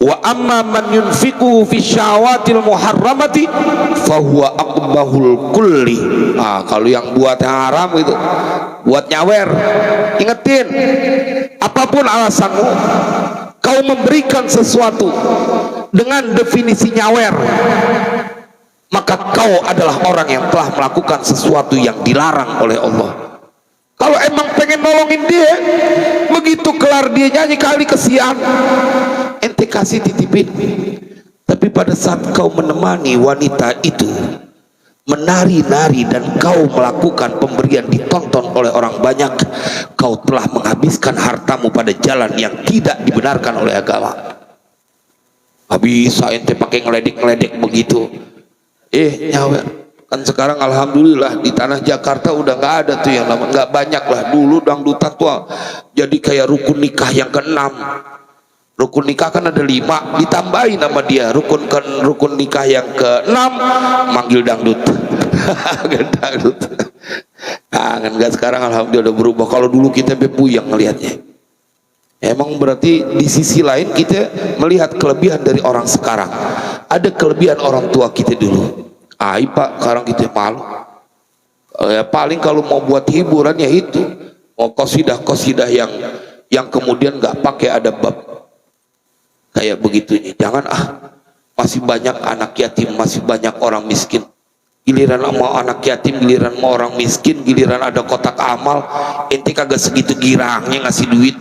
Wa amma man yunfiqu fi syawatil muharramati fahuwa aqbahul kulli. Nah, kalau yang buat yang haram itu, buat nyawer, ingetin, apapun alasanmu, kau memberikan sesuatu dengan definisi nyawer, maka kau adalah orang yang telah melakukan sesuatu yang dilarang oleh Allah. Kalau emang pengen pengen nolongin dia. Begitu kelar dia nyanyi kali kesian, ente kasih titipin. Tapi pada saat kau menemani wanita itu menari-nari dan kau melakukan pemberian ditonton oleh orang banyak, kau telah menghabiskan hartamu pada jalan yang tidak dibenarkan oleh agama. Gak bisa ente pakai ngeledek-ngeledek begitu. Nyawer. Kan sekarang alhamdulillah di tanah Jakarta udah nggak ada tuh yang namanya, nggak banyak lah. Dulu dangdutan tua jadi kayak rukun nikah yang ke-6. Rukun nikah kan ada 5, ditambahin nama dia rukun nikah yang ke-6 manggil dangdut. Dangdut. Nah, kan nggak, sekarang alhamdulillah udah berubah. Kalau dulu kita bepuyang ngelihatnya. Emang berarti di sisi lain kita melihat kelebihan dari orang sekarang. Ada kelebihan orang tua kita dulu. Pak, sekarang kita malu. Ya, paling kalau mau buat hiburan ya itu, mau qasidah yang kemudian nggak pakai ada bab kayak begitunya. Jangan masih banyak anak yatim, masih banyak orang miskin. Giliran mau anak yatim, giliran mau orang miskin, giliran ada kotak amal, ente kagak segitu girangnya ngasih duit.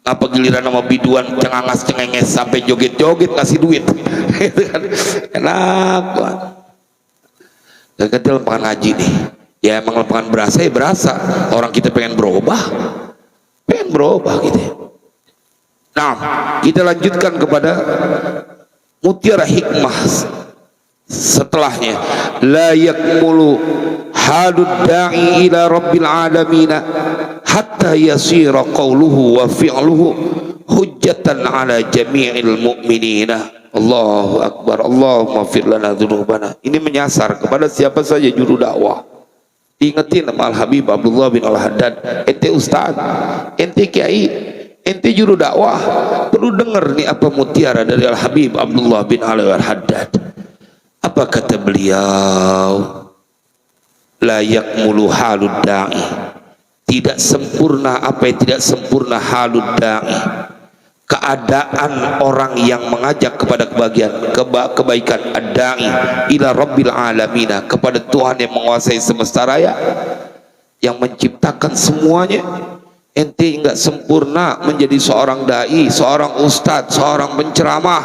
Apa giliran sama biduan cengenges sampai joget-joget ngasih duit. Itu kan enak banget. Kita lempakan ngaji nih, ya emang lempakan berasa ya berasa. Orang kita pengen berubah gitu. Nah, kita lanjutkan kepada mutiara hikmah setelahnya. La yakmulu halud da'i ila rabbil alamin hatta yasira qawluhu wa fi'luhu hujjatan ala jami'il mu'minina. Allahu Akbar. Allahumma fir lana dzunubana. Ini menyasar kepada siapa saja juru dakwah. Diingetin sama Al-Habib Abdullah bin Al-Haddad, ente ustaz, ente kiai, ente juru dakwah, perlu dengar nih apa mutiara dari Al-Habib Abdullah bin Al-Haddad. Apa kata beliau? La yakmulu halud da'i. Tidak sempurna apa yang tidak sempurna halud da'i. Keadaan orang yang mengajak kepada kebaikan, ad-da'i ila rabbil alamina, kepada Tuhan yang menguasai semesta raya, yang menciptakan semuanya. Ente enggak sempurna menjadi seorang dai, seorang ustadz, seorang penceramah.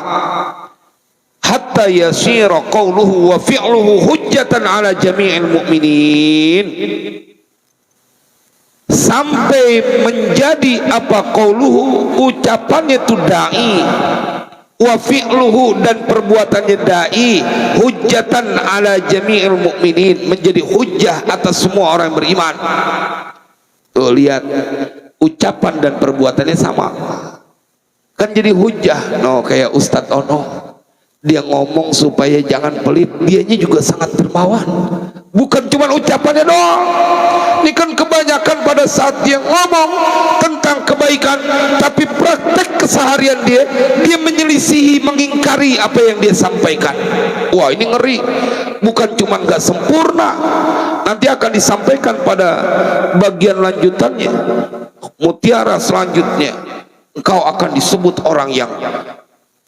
Hatta yasira qawluhu wa fi'luhu hujjatan ala jami'il mu'minin, sampai menjadi apa qauluhu, ucapannya itu dai, wa fi'luhu dan perbuatannya dai, hujjatan ala jami'il mu'minin, menjadi hujjah atas semua orang yang beriman. Tuh lihat, ucapan dan perbuatannya sama kan jadi hujjah. Kayak Ustadz Ono, dia ngomong supaya jangan pelit, dianya juga sangat dermawan. Bukan cuma ucapannya doang. Ini kan kebanyakan pada saat dia ngomong tentang kebaikan, tapi praktek keseharian dia menyelisihi, mengingkari apa yang dia sampaikan. Wah, ini ngeri. Bukan cuma nggak sempurna, nanti akan disampaikan pada bagian lanjutannya, mutiara selanjutnya, engkau akan disebut orang yang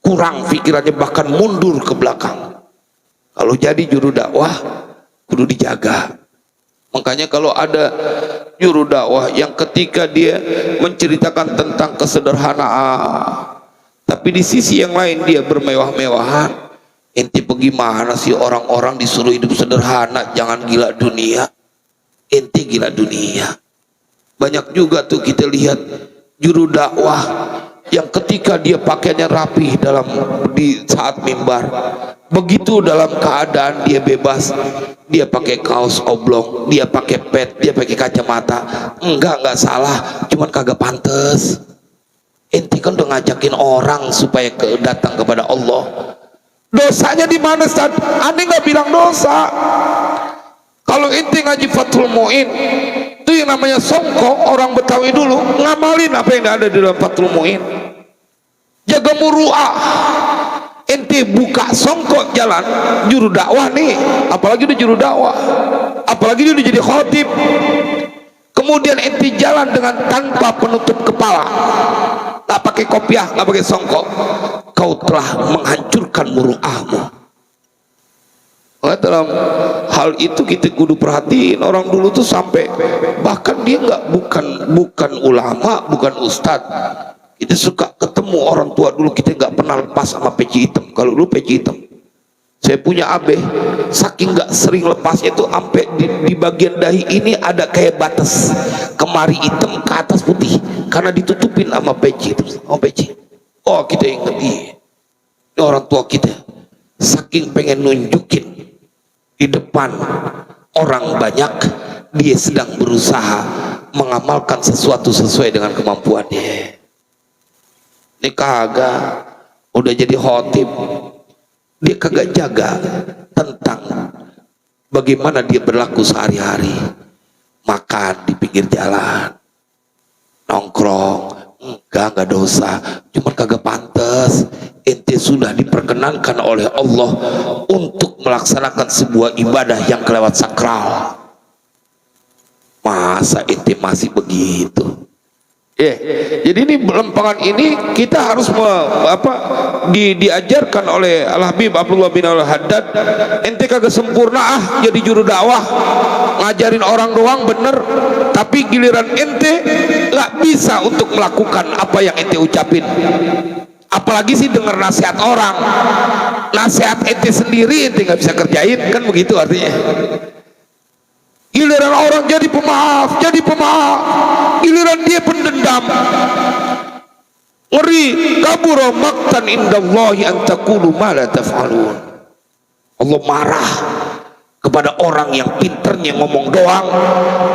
kurang pikirannya, bahkan mundur ke belakang. Kalau jadi juru dakwah kudu dijaga. Makanya kalau ada juru dakwah yang ketika dia menceritakan tentang kesederhanaan, tapi di sisi yang lain dia bermewah-mewahan, ente bagaimana sih orang-orang disuruh hidup sederhana, jangan gila dunia. Ente gila dunia. Banyak juga tuh kita lihat juru dakwah yang ketika dia pakaiannya rapi di saat mimbar, begitu dalam keadaan dia bebas, dia pakai kaos oblong, dia pakai pet, dia pakai kacamata, enggak salah, cuman kagak pantes. Ente kan udah ngajakin orang supaya datang kepada Allah. Dosanya di mana, Ustaz? Ane nggak bilang dosa. Kalau ente ngaji Fathul Mu'in, itu yang namanya songkok, orang Betawi dulu ngamalin apa yang ada di dalam Fathul Mu'in. Jaga muru'ah. Ente buka songkok jalan juru dakwah nih, apalagi udah juru dakwah, apalagi dia udah jadi khotib, kemudian ente jalan dengan tanpa penutup kepala, nggak pakai kopiah, nggak pakai songkok, kau telah menghancurkan muru'ahmu. Dalam hal itu kita kudu perhatiin. Orang dulu tuh sampai bahkan dia bukan ulama, bukan ustadz, kita suka ketemu orang tua dulu, kita nggak pernah lepas sama peci hitam. Kalau dulu peci hitam, saya punya abe, saking nggak sering lepasnya tuh sampai di bagian dahi ini ada kayak batas kemari hitam, ke atas putih, karena ditutupin sama peci itu, sama peci. Oh, kita ingat, ini orang tua kita saking pengen nunjukin di depan orang banyak dia sedang berusaha mengamalkan sesuatu sesuai dengan kemampuannya. Ini kagak, udah jadi khotib, dia kagak jaga tentang bagaimana dia berlaku sehari-hari. Makan di pinggir jalan, nongkrong, enggak dosa, cuma kagak pantas. Ente sudah diperkenankan oleh Allah untuk melaksanakan sebuah ibadah yang kelewat sakral, masa ente masih begitu? Jadi ini lempangan ini kita harus diajarkan oleh Al-Habib Abdullah bin Al-Haddad. Ente kagak sempurna jadi juru dakwah, ngajarin orang doang bener, tapi giliran ente gak bisa untuk melakukan apa yang ente ucapin. Apalagi sih dengar nasihat orang, nasihat ente sendiri ente gak bisa kerjain, kan begitu artinya. Giliran orang jadi pemaaf, giliran dia pendendam. Ngeri, kabura maqtan indallahi an taqulu ma la taf'alun. Allah marah kepada orang yang pinternya ngomong doang,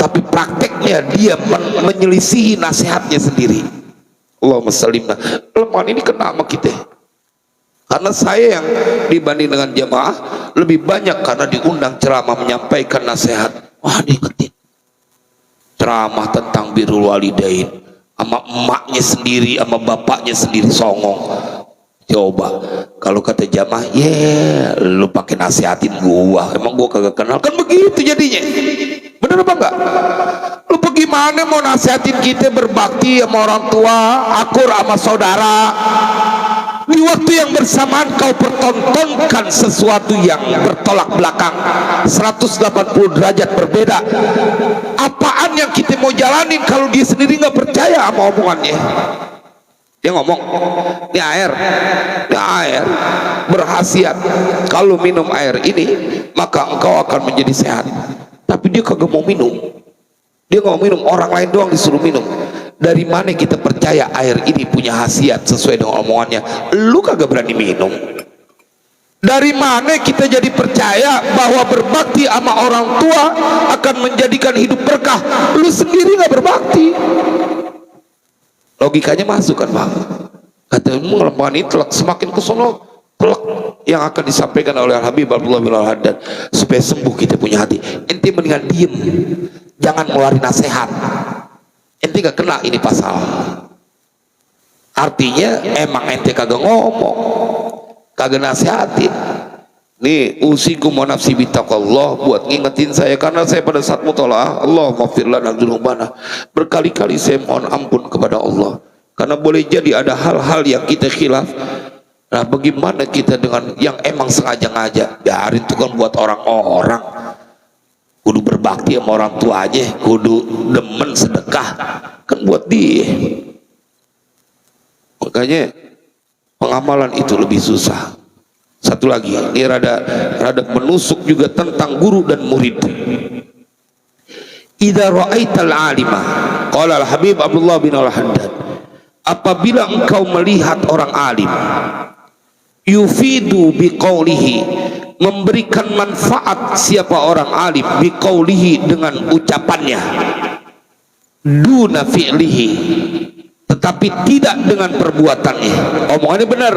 tapi prakteknya dia menyelisihi nasihatnya sendiri. Allahumma sallimna. Lemah ini kena sama kita. Karena saya yang dibanding dengan jamaah lebih banyak karena diundang ceramah menyampaikan nasihat. Wah, diingetin ceramah tentang birrul walidain sama emaknya sendiri, sama bapaknya sendiri songong. Coba kalau kata jamaah, lu pakai nasihatin gua, emang gua kagak kenal, kan begitu jadinya. Bener apa enggak? Lu bagaimana mau nasihatin kita berbakti sama orang tua, akur sama saudara, di waktu yang bersamaan kau pertontonkan sesuatu yang bertolak belakang 180 derajat berbeda. Apaan yang kita mau jalanin kalau dia sendiri nggak percaya sama omongannya? Dia ngomong, ini air berkhasiat, kalau minum air ini maka engkau akan menjadi sehat. Tapi dia kagak mau minum, dia nggak mau minum, orang lain doang disuruh minum. Dari mana kita percaya air ini punya khasiat sesuai dengan omongannya? Lu kagak berani minum. Dari mana kita jadi percaya bahwa berbakti sama orang tua akan menjadikan hidup berkah? Lu sendiri nggak berbakti. Logikanya masuk kan, Pak? Katamu lempangan ini semakin ke sono telak yang akan disampaikan oleh Al-Habib Abdullah bin Al-Haddad supaya sembuh kita punya hati. Ente mendingan diem, jangan ngeluarin nasihat. Ente gak kena ini pasal. Artinya emang ente kagak ngomong, kagak nasihatin. Nih usikum wa nafsi bittaqallah, buat ngingetin saya, karena saya pada saat mutolaah Allah maghfir lana dzunubana, berkali-kali saya mohon ampun kepada Allah, karena boleh jadi ada hal-hal yang kita khilaf. Nah, bagaimana kita dengan yang emang sengaja-ngaja? Biarin itu kan buat orang-orang. Kudu berbakti sama orang tua aja, kudu demen sedekah, kan buat dia. Makanya pengamalan itu lebih susah. Satu lagi, ini rada menusuk juga tentang guru dan murid. Idza ra'aital alima, qala Al-Habib Abdullah bin Al-Haddad, apabila engkau melihat orang alim, yufidu biqaulihi, memberikan manfaat siapa orang alim, biqaulihi dengan ucapannya, duna fi'lihi, tetapi tidak dengan perbuatannya. Omongannya benar,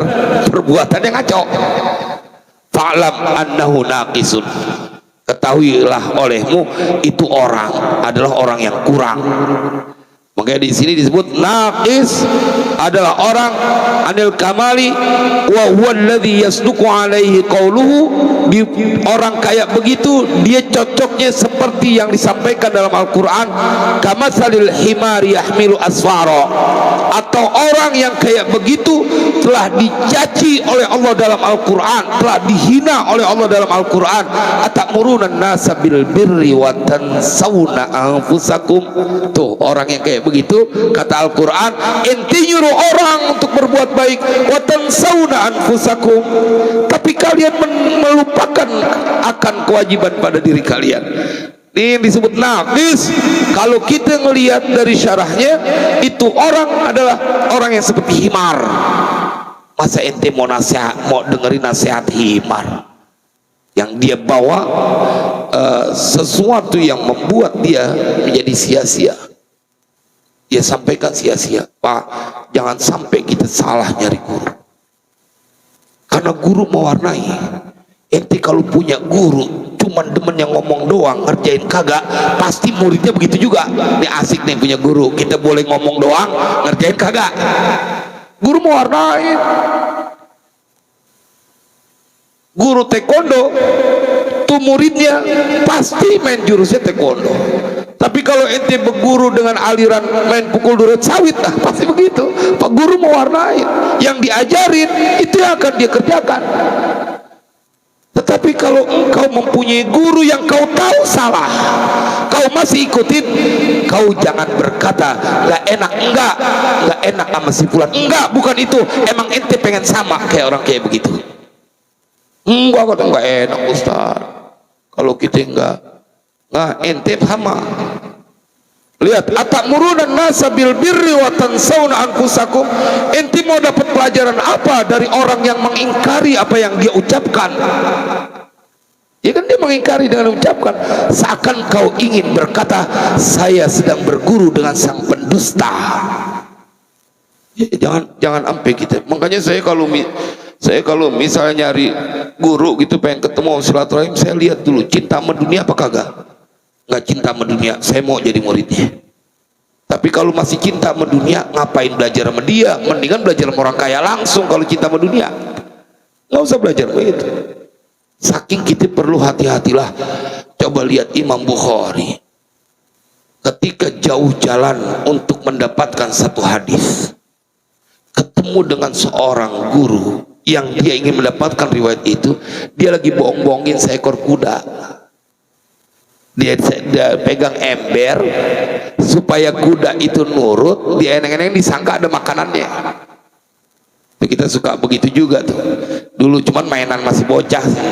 perbuatannya ngaco. Fa'lam annahu naqisun, ketahuilah olehmu itu orang adalah orang yang kurang. Makanya di sini disebut naqis adalah orang anil kamali wa huwa alladhi yasduqu alaihi qauluhu. Orang kayak begitu dia cocoknya seperti yang disampaikan dalam Al-Qur'an, kamatsalil himari yahmilu asfara. Atau orang yang kayak begitu telah dicaci oleh Allah dalam Al-Qur'an, telah dihina oleh Allah dalam Al-Qur'an, atamuruna nasa bil birri wa tansawna anfusakum. Tuh orang yang kayak begitu, kata Al-Quran, ente nyuruh orang untuk berbuat baik, wa tansawna anfusakum, tapi kalian melupakan akan kewajiban pada diri kalian. Ini disebut naqis. Kalau kita ngelihat dari syarahnya, itu orang adalah orang yang seperti himar. Masa ente mau dengerin nasihat himar yang dia bawa sesuatu yang membuat dia menjadi sia-sia? Dia sampaikan sia-sia. Pak, jangan sampai kita salah nyari guru, karena guru mewarnai. Ente kalau punya guru cuman demen yang ngomong doang, ngerjain kagak, pasti muridnya begitu juga. Ini asik nih punya guru, kita boleh ngomong doang, ngerjain kagak. Guru mewarnai. Guru taekwondo tuh muridnya pasti main jurusnya taekwondo. Tapi kalau ente berguru dengan aliran main pukul duret sawit, nah pasti begitu. Pak guru mewarnai, yang diajarin itu yang akan dia kerjakan. Tetapi kalau engkau mempunyai guru yang kau tahu salah, kau masih ikutin, kau jangan berkata nggak enak, nggak enak sama si fulan, enggak, bukan itu. Emang ente pengen sama kayak orang kayak begitu? Enggak, kata enggak enak Ustaz. Kalau kita enggak ente sama. Lihat, atamuruna nasa bil birri wa tansawna anfusakum. Ente mau dapat pelajaran apa dari orang yang mengingkari apa yang dia ucapkan? Ya kan dia mengingkari dengan ucapkan, seakan kau ingin berkata saya sedang berguru dengan sang pendusta. Ya, jangan sampai kita. Makanya saya kalau misalnya nyari guru gitu, pengen ketemu silaturahim, saya lihat dulu cinta sama dunia apa kagak. Nggak cinta sama dunia, saya mau jadi muridnya. Tapi kalau masih cinta sama dunia, ngapain belajar sama dia? Mendingan belajar sama orang kaya langsung. Kalau cinta sama dunia, nggak usah belajar begitu. Saking kita perlu hati-hatilah. Coba lihat Imam Bukhari ketika jauh jalan untuk mendapatkan satu hadis, ketemu dengan seorang guru yang dia ingin mendapatkan riwayat itu. Dia lagi bohong-bohongin seekor kuda. Dia pegang ember supaya kuda itu nurut, dia eneng-eneng disangka ada makanannya. Itu kita suka begitu juga tuh. Dulu cuman mainan masih bocah sih.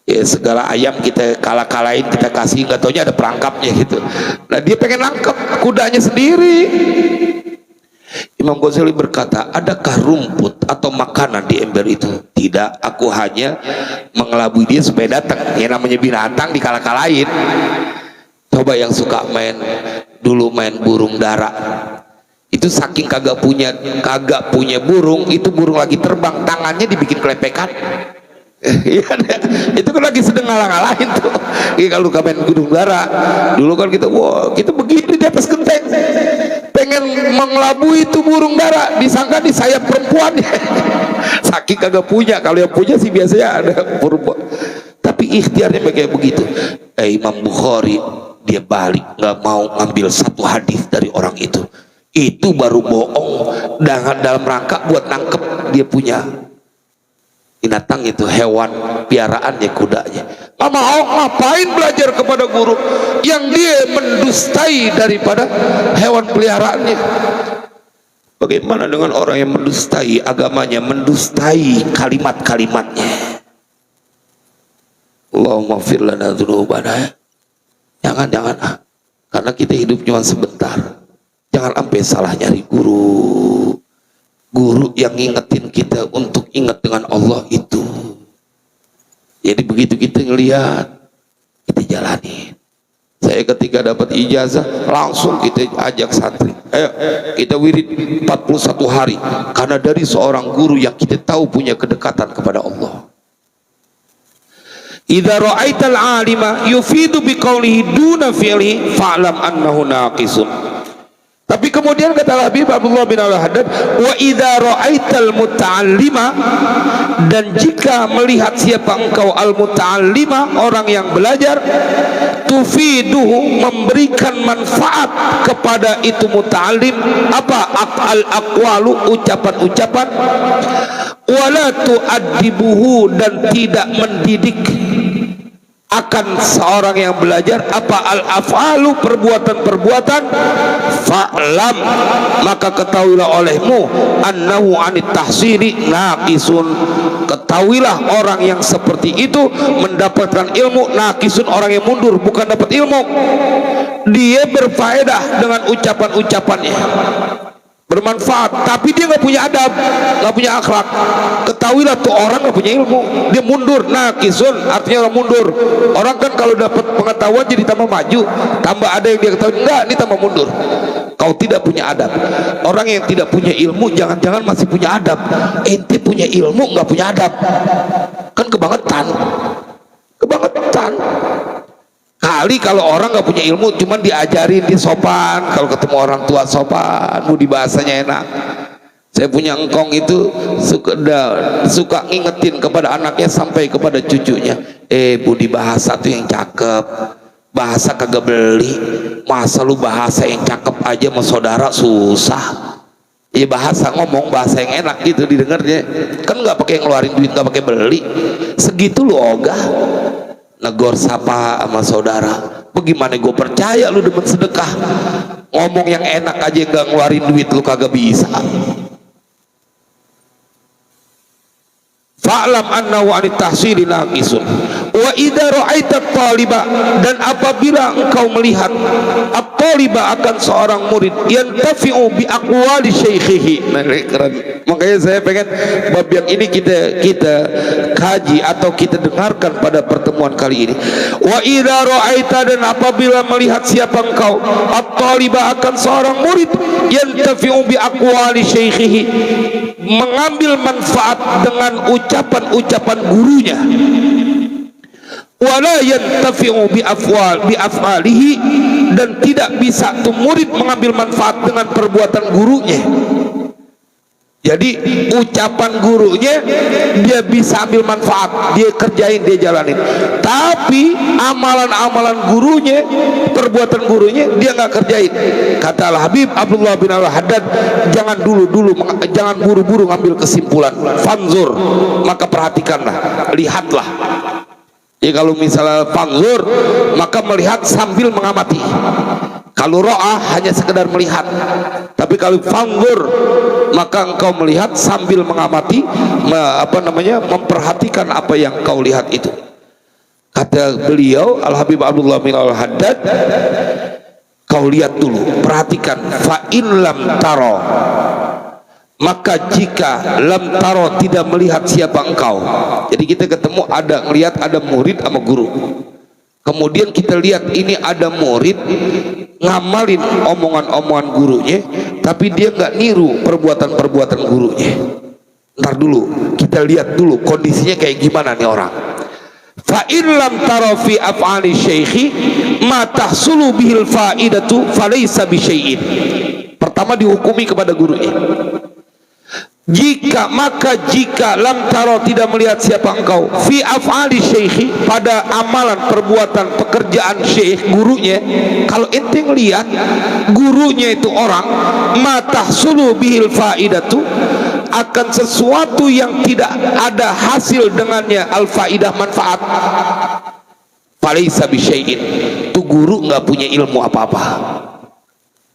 Ya, segala ayam kita kalah-kalahin, kita kasih, nggak taunya ada perangkapnya gitu. Nah dia pengen nangkep kudanya sendiri. Imam Ghazali berkata, adakah rumput atau makanan di ember itu? Tidak, aku hanya mengelabui dia supaya datang. Ya namanya binatang dikalah-kalahin. Coba yang suka main burung dara, itu saking kagak punya burung, itu burung lagi terbang, tangannya dibikin kelepekan. Itu kan lagi sedang ngalah-ngalahin tuh. Kalau main burung dara dulu kan kita begini di atas genteng, pengen mengelabui itu burung dara, disangka di sayap perempuan. Saking kagak punya. Kalau yang punya sih biasanya ada perempuan, tapi ikhtiarnya kayak begitu. Imam Bukhari dia balik, nggak mau ngambil satu hadis dari orang itu baru bohong dalam rangka buat nangkep dia punya binatang itu, hewan piaraannya, kudanya. Nggak mau. Ngapain belajar kepada guru yang dia mendustai daripada hewan peliharaannya? Bagaimana dengan orang yang mendustai agamanya, mendustai kalimat-kalimatnya? Allahumma fir lana dzunubana. Jangan, karena kita hidup cuma sebentar. Jangan sampai salah nyari guru yang ngingetin kita untuk ingat dengan Allah itu. Jadi begitu kita ngelihat, kita jalani. Saya ketika dapat ijazah langsung kita ajak santri, ayo kita wirid 41 hari, karena dari seorang guru yang kita tahu punya kedekatan kepada Allah. Idza ra'aital 'alima yufidu biqaulihi duna fi'lihi fa'lam annahu naqisun. Tapi kemudian kata Habib Abdullah bin Al-Haddad, wa idza ra'aital muta'allima, dan jika melihat siapa engkau al-muta'allima, orang yang belajar, tufiduhu, memberikan manfaat kepada itu muta'allim, apa? Al-aqwalu, ucapan-ucapan, wala tu'addibuhu, dan tidak mendidik akan seorang yang belajar, apa? Al-af'alu, perbuatan-perbuatan, fa'lam, maka ketahuilah olehmu, annahu anit tahsili naqisun, ketahuilah orang yang seperti itu mendapatkan ilmu, naqisun, orang yang mundur, bukan dapat ilmu, dia berfaedah dengan ucapan-ucapannya, bermanfaat, tapi dia nggak punya adab, nggak punya akhlak. Ketahuilah tuh orang nggak punya ilmu, dia mundur. Naqisun artinya orang mundur. Orang kan kalau dapat pengetahuan jadi tambah maju, tambah ada yang dia ketahui, enggak, ini tambah mundur. Kau tidak punya adab. Orang yang tidak punya ilmu jangan-jangan masih punya adab. Ente punya ilmu nggak punya adab, kan kebangetan, kebangetan. Kali kalau orang nggak punya ilmu cuman diajarin, dia sopan, kalau ketemu orang tua sopan, budi bahasanya enak. Saya punya engkong itu suka ngingetin kepada anaknya sampai kepada cucunya, budi bahasa tuh yang cakep, bahasa kagak beli, masa lu bahasa yang cakep aja sama saudara susah. Ya bahasa, ngomong bahasa yang enak gitu didengarnya, kan nggak pakai ngeluarin duit, nggak pakai beli, segitu lu ogah negor sapa sama saudara. Bagaimana gue percaya lu demen sedekah, ngomong yang enak aja nggak ngeluarin duit lu kagak bisa. Fa'lam annahu anit tahsili naqisun. Wa idza ra'aita at-taliba, dan apabila engkau melihat at-taliba akan seorang murid, yantafi'u bi aqwali syaikhihi. Nah, keren. Makanya saya pengen bab yang ini kita kaji atau kita dengarkan pada pertemuan kali ini. Wa idza ra'aita, dan apabila melihat siapa engkau at-taliba akan seorang murid, yantafi'u bi aqwali syaikhihi, mengambil manfaat dengan ucapan-ucapan gurunya, wala yantafi'u bi af'alihi, dan tidak bisa tuh murid mengambil manfaat dengan perbuatan gurunya. Jadi ucapan gurunya dia bisa ambil manfaat, dia kerjain, dia jalanin, tapi amalan-amalan gurunya, perbuatan gurunya dia nggak kerjain. Kata Al-Habib Abdullah bin Al-Haddad, jangan jangan buru-buru ngambil kesimpulan. Fanzur, maka perhatikanlah, lihatlah. Ya, kalau misalnya fanzur, maka melihat sambil mengamati. Kalau ro'ah hanya sekedar melihat, tapi kalau fanzur maka engkau melihat sambil mengamati, memperhatikan apa yang kau lihat itu. Kata beliau Al-Habib Abdullah bin Al-Haddad, kau lihat dulu, perhatikan. Fa in lam taro, maka jika lam taro, tidak melihat siapa engkau. Jadi kita ketemu ada ngelihat ada murid sama guru, kemudian kita lihat ini ada murid ngamalin omongan-omongan gurunya, tapi dia nggak niru perbuatan-perbuatan gurunya. Ntar dulu, kita lihat dulu kondisinya kayak gimana nih orang. Fa in lam tara fi af'ali syaikhi ma tahsulu bihil faidatu falaysa bi syai'in. Pertama dihukumi kepada gurunya. Jika lam taro, tidak melihat siapa engkau fi af'ali syaikhi, pada amalan perbuatan pekerjaan syekh gurunya. Kalau ente ngelihat gurunya itu orang, matahsulu bihil faidatu, akan sesuatu yang tidak ada hasil dengannya al faidah, manfaat, falaysa bi syai'in, itu guru nggak punya ilmu apa-apa.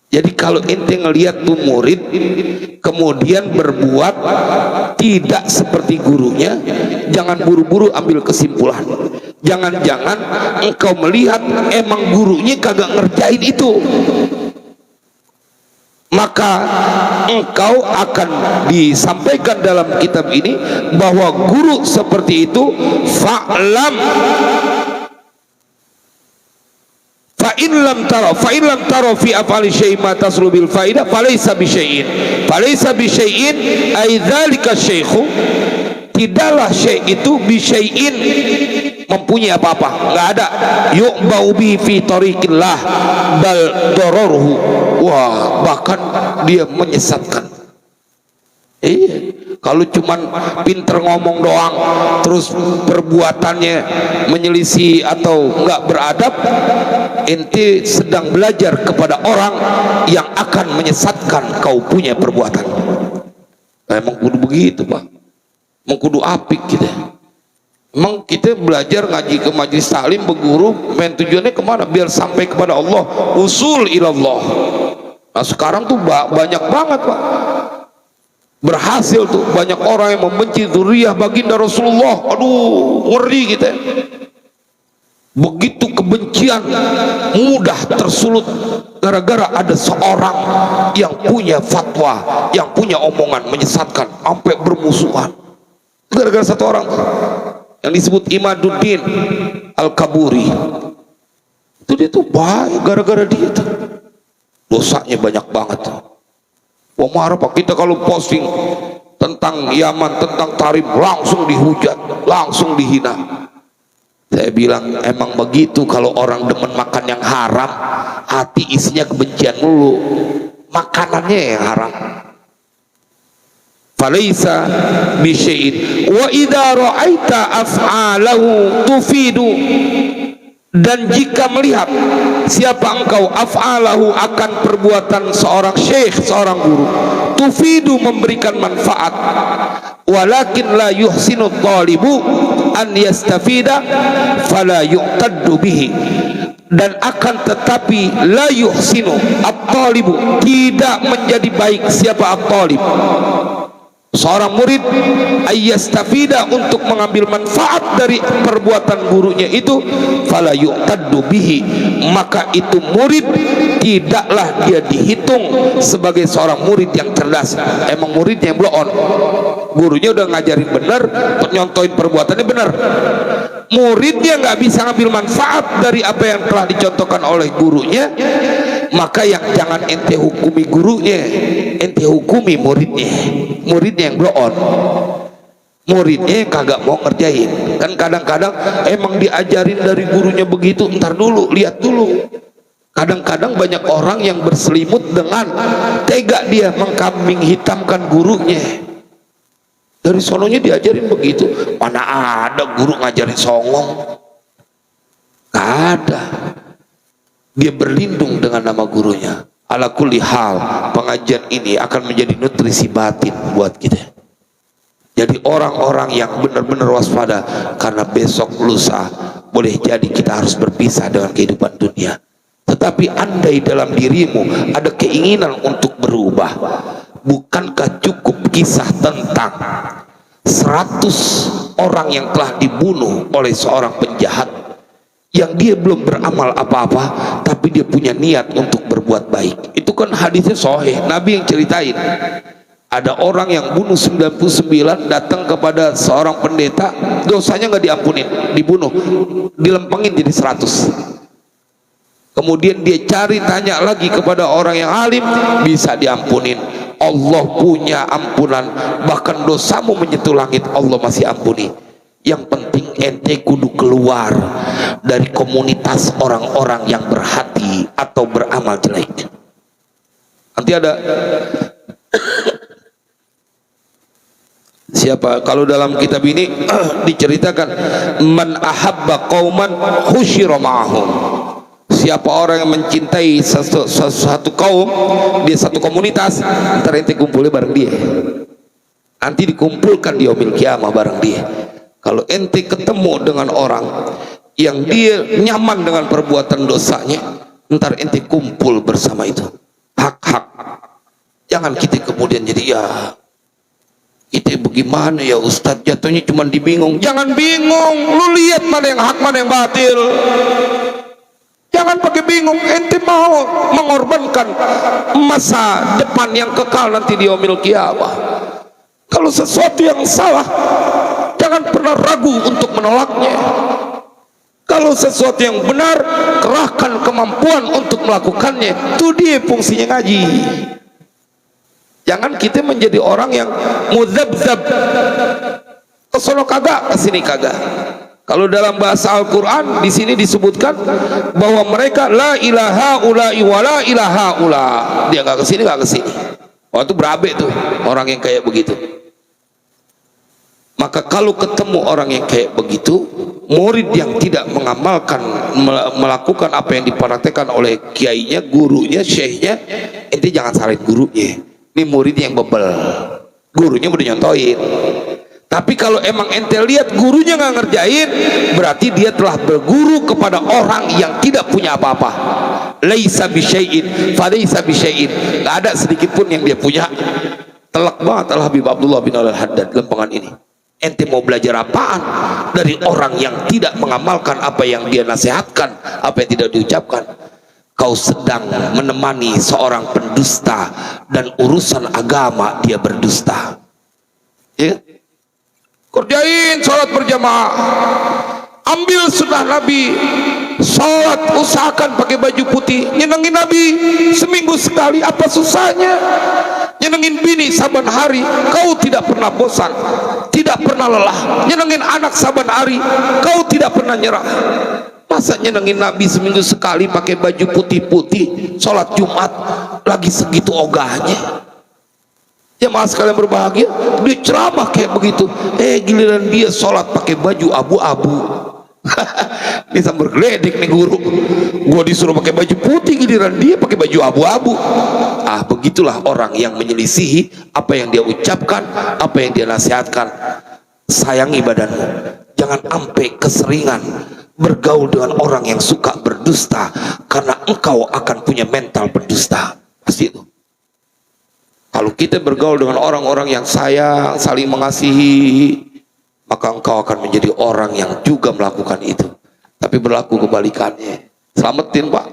Jadi kalau ente ngelihat tuh murid kemudian berbuat tidak seperti gurunya, jangan buru-buru ambil kesimpulan. Jangan-jangan engkau melihat emang gurunya kagak ngerjain itu, maka engkau akan disampaikan dalam kitab ini bahwa guru seperti itu fa'lam fa in lam taro fi af'ali syai'in ma taslu bil faidah falaysa bi syai'in ay dzalika syaikhu, tidaklah syai' itu bi syai'in mempunyai apa-apa, nggak ada. Yu'bau bi fi tariqillah bal dararuhu. Wah, bahkan dia menyesatkan. Iya, kalau cuman pinter ngomong doang terus perbuatannya menyelisih atau nggak beradab, ente sedang belajar kepada orang yang akan menyesatkan kau punya perbuatan. Emang kudu begitu, Pak. Emang kudu apik kita. Emang kita belajar ngaji ke majelis taklim berguru, main tujuannya kemana? Biar sampai kepada Allah, usul ilallah. Nah sekarang tuh banyak banget, Pak. Berhasil tuh banyak orang yang membenci dzurriyyah baginda Rasulullah. Aduh, ngeri kita. Begitu kebencian mudah tersulut gara-gara ada seorang yang punya fatwa, yang punya omongan menyesatkan sampai bermusuhan. Gara-gara satu orang yang disebut Imaduddin Al-Kaburi. Itu dia tuh baik gara-gara dia tuh. Dosanya banyak banget tuh. Wah marah Pak, kita kalau posting tentang Yaman, tentang Tarim langsung dihujat, langsung dihina. Saya bilang emang begitu, kalau orang demen makan yang haram, hati isinya kebencian dulu, makanannya yang haram. Falaisa bisyai'in wa idza ra'aita af'alahu tufidu, dan jika melihat siapa engkau af'alahu akan perbuatan seorang syekh, seorang guru, tufidu memberikan manfaat, walakin la yuhsinu thalibu an yastafida fala yuqtaddu bihi, dan akan tetapi la yuhsinu at-talibu, tidak menjadi baik siapa at-talib, seorang murid, ayyastafida, untuk mengambil manfaat dari perbuatan gurunya itu, fala yuqtaddu bihi, maka itu murid tidaklah dia dihitung sebagai seorang murid yang cerdas. Emang muridnya yang blow on, gurunya udah ngajarin bener, nyontoin perbuatannya bener, muridnya nggak bisa ngambil manfaat dari apa yang telah dicontohkan oleh gurunya, maka yang jangan ente hukumi gurunya, ente hukumi muridnya. Muridnya yang blow on, muridnya yang kagak mau ngerjain. Kan kadang-kadang emang diajarin dari gurunya begitu, ntar dulu, lihat dulu. Kadang-kadang banyak orang yang berselimut dengan tega dia mengkambing hitamkan gurunya. Dari sononya diajarin begitu. Mana ada guru ngajarin songong? Gak ada. Dia berlindung dengan nama gurunya. Ala kulli hal, pengajian ini akan menjadi nutrisi batin buat kita. Jadi orang-orang yang benar-benar waspada, karena besok lusa boleh jadi kita harus berpisah dengan kehidupan dunia. Tetapi andai dalam dirimu ada keinginan untuk berubah, bukankah cukup kisah tentang 100 orang yang telah dibunuh oleh seorang penjahat, yang dia belum beramal apa-apa tapi dia punya niat untuk berbuat baik. Itu kan hadisnya sahih, Nabi yang ceritain. Ada orang yang bunuh 99, datang kepada seorang pendeta, dosanya nggak diampunin, dibunuh, dilempengin jadi 100. Kemudian dia cari, tanya lagi kepada orang yang alim, bisa diampunin. Allah punya ampunan, bahkan dosamu menyentuh langit Allah masih ampuni. Yang penting ente kudu keluar dari komunitas orang-orang yang berhati atau beramal jelek. Nanti ada siapa, kalau dalam kitab ini diceritakan, man ahabba qauman husyira ma'ahum, siapa orang yang mencintai satu kaum, dia satu komunitas, ntar ente kumpulnya bareng dia, nanti dikumpulkan di yaumil kiamah bareng dia. Kalau ente ketemu dengan orang yang dia nyaman dengan perbuatan dosanya, ntar ente kumpul bersama itu. Hak-hak. Jangan kita kemudian jadi, ya kita bagaimana ya Ustadz, jatuhnya cuma dibingung. Jangan bingung, lu lihat mana yang hak, mana yang batil. Jangan pakai bingung. Ente mau mengorbankan masa depan yang kekal nanti di yaumil qiyamah. Kalau sesuatu yang salah, jangan pernah ragu untuk menolaknya. Kalau sesuatu yang benar, kerahkan kemampuan untuk melakukannya. Itu dia fungsinya ngaji. Jangan kita menjadi orang yang mudzabzab, kesono kagak, kesini kagak. Kalau dalam bahasa Al-Quran di sini disebutkan bahwa mereka la ilaha ula'i wa la ilaha ula. Dia nggak kesini, nggak kesini. Oh, itu berabe tuh orang yang kayak begitu. Maka kalau ketemu orang yang kayak begitu, murid yang tidak mengamalkan, melakukan apa yang dipraktekkan oleh kiainya, gurunya, syekhnya, ente jangan salahin gurunya. Ini murid yang bebel, gurunya udah nyontoin. Tapi kalau emang ente lihat gurunya nggak ngerjain, berarti dia telah berguru kepada orang yang tidak punya apa-apa. Laisa bisyai'in, falaisa bisyai'in. Nggak ada sedikit pun yang dia punya. Telak banget Al-Habib Abdullah bin Al-Haddad lempengan ini. Ente mau belajar apaan dari orang yang tidak mengamalkan apa yang dia nasihatkan, apa yang tidak diucapkan? Kau sedang menemani seorang pendusta dan urusan agama dia berdusta. Ya? Kerjain sholat berjamaah, ambil sunnah Nabi, sholat usahakan pakai baju putih, nyenengin Nabi seminggu sekali, apa susahnya? Nyenengin bini saban hari, kau tidak pernah bosan, tidak pernah lelah. Nyenengin anak saban hari, kau tidak pernah nyerah. Masa nyenengin Nabi seminggu sekali pakai baju putih-putih, sholat Jumat lagi segitu ogahnya? Jemaah sekalian berbahagia, dia ceramah kayak begitu, giliran dia sholat pakai baju abu-abu. Ini sambil geledek nih guru, gua disuruh pakai baju putih, giliran dia pakai baju abu-abu. Ah, begitulah orang yang menyelisihi apa yang dia ucapkan, apa yang dia nasihatkan. Sayangi badanmu, jangan sampai keseringan bergaul dengan orang yang suka berdusta, karena engkau akan punya mental pendusta. Pasti itu. Kalau kita bergaul dengan orang-orang yang sayang, saling mengasihi, maka engkau akan menjadi orang yang juga melakukan itu. Tapi berlaku kebalikannya. Selamatin Pak.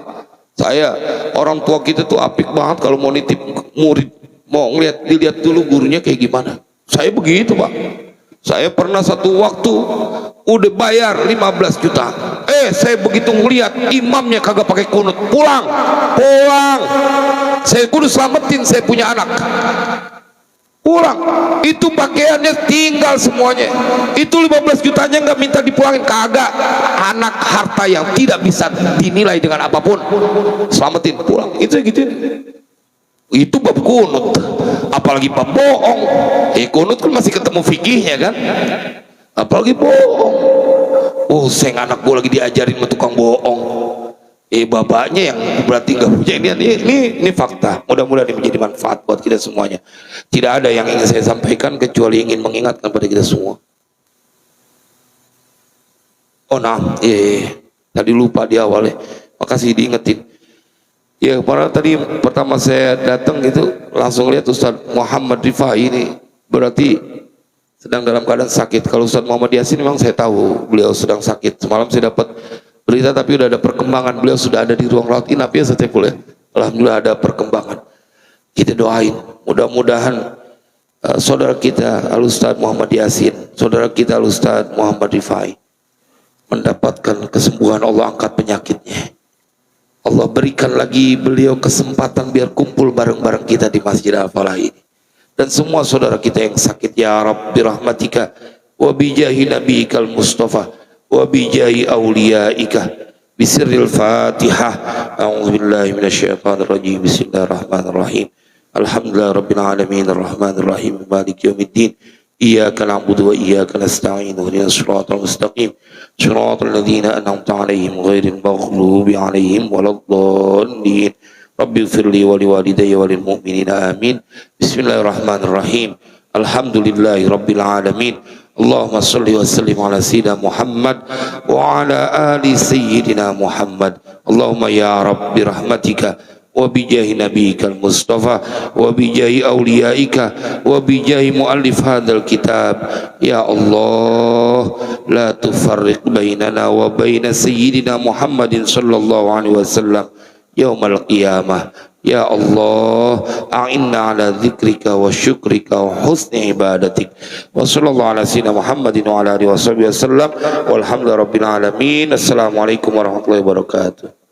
Saya, orang tua kita tuh apik banget kalau mau nitip murid, mau dilihat dulu gurunya kayak gimana. Saya begitu Pak. Saya pernah satu waktu udah bayar 15 juta. Saya begitu ngeliat imamnya kagak pakai kunut, pulang. Saya kudu selamatin, saya punya anak. Pulang, itu pakaiannya tinggal semuanya. Itu 15 jutanya nggak minta dipulangin, kagak. Anak harta yang tidak bisa dinilai dengan apapun. Selamatin, pulang. Itu gitu. Itu bab kunut, apalagi bab bohong. Kunut kan masih ketemu fikihnya kan, apalagi bohong. Seng anak gue lagi diajarin sama tukang bohong. Bapaknya yang berarti nggak punya ini fakta. Mudah-mudahan ini menjadi manfaat buat kita semuanya. Tidak ada yang ingin saya sampaikan kecuali ingin mengingatkan pada kita semua. Tadi lupa di awal ya. Makasih diingetin. Ya, para tadi pertama saya datang gitu langsung lihat Ustaz Muhammad Rifai ini berarti sedang dalam keadaan sakit. Kalau Ustaz Muhammad Yasin memang saya tahu beliau sedang sakit. Semalam saya dapat berita tapi udah ada perkembangan, beliau sudah ada di ruang rawat inap ya Ustaz Saiful ya. Alhamdulillah ada perkembangan. Kita doain mudah-mudahan saudara kita Al Ustaz Muhammad Yasin, saudara kita Al Ustaz Muhammad Rifai mendapatkan kesembuhan, Allah angkat penyakitnya. Allah berikan lagi beliau kesempatan biar kumpul bareng-bareng kita di Masjid Al-Falah ini. Dan semua saudara kita yang sakit, ya Rabbi rahmatika wa bijahi nabiyikal Mustafa wa bijahi awliyaika bisirril Fatihah. A'udzubillahi minasyaitonir rajim. Bismillahirrahmanirrahim. Alhamdulillah rabbil alamin arrahmanir rahim maliki yaumiddin. Iyyaka na'budu wa iyyaka nasta'in ihdinas siratal mustaqim siratal ladzina an'amta 'alaihim ghairil maghdubi 'alaihim waladdallin. Rabbighfirli wa liwalidayya walil mu'minina amin. Bismillahirrahmanirrahim. Alhamdulillahi rabbil alamin. Allahumma shalli wa sallim ala sayyidina Muhammad wa ala ali sayyidina Muhammad. Allahumma ya rabbi rahmatika wa bijahi nabiyikal Mustafa wa bijahi awliyaika wa bijahi muallif hadzal kitab. Ya Allah, la tufarriq bainana wa baina sayyidina Muhammadin sallallahu alaihi wasallam yaumal qiyamah. Ya Allah, a'inna ala dzikrika wa syukrika wa husni ibadatik. Wa sallallahu ala sayyidina Muhammadin wa ala alihi wa sahbihi wasallam walhamdulillahi rabbil alamin. Assalamualaikum warahmatullahi wabarakatuh.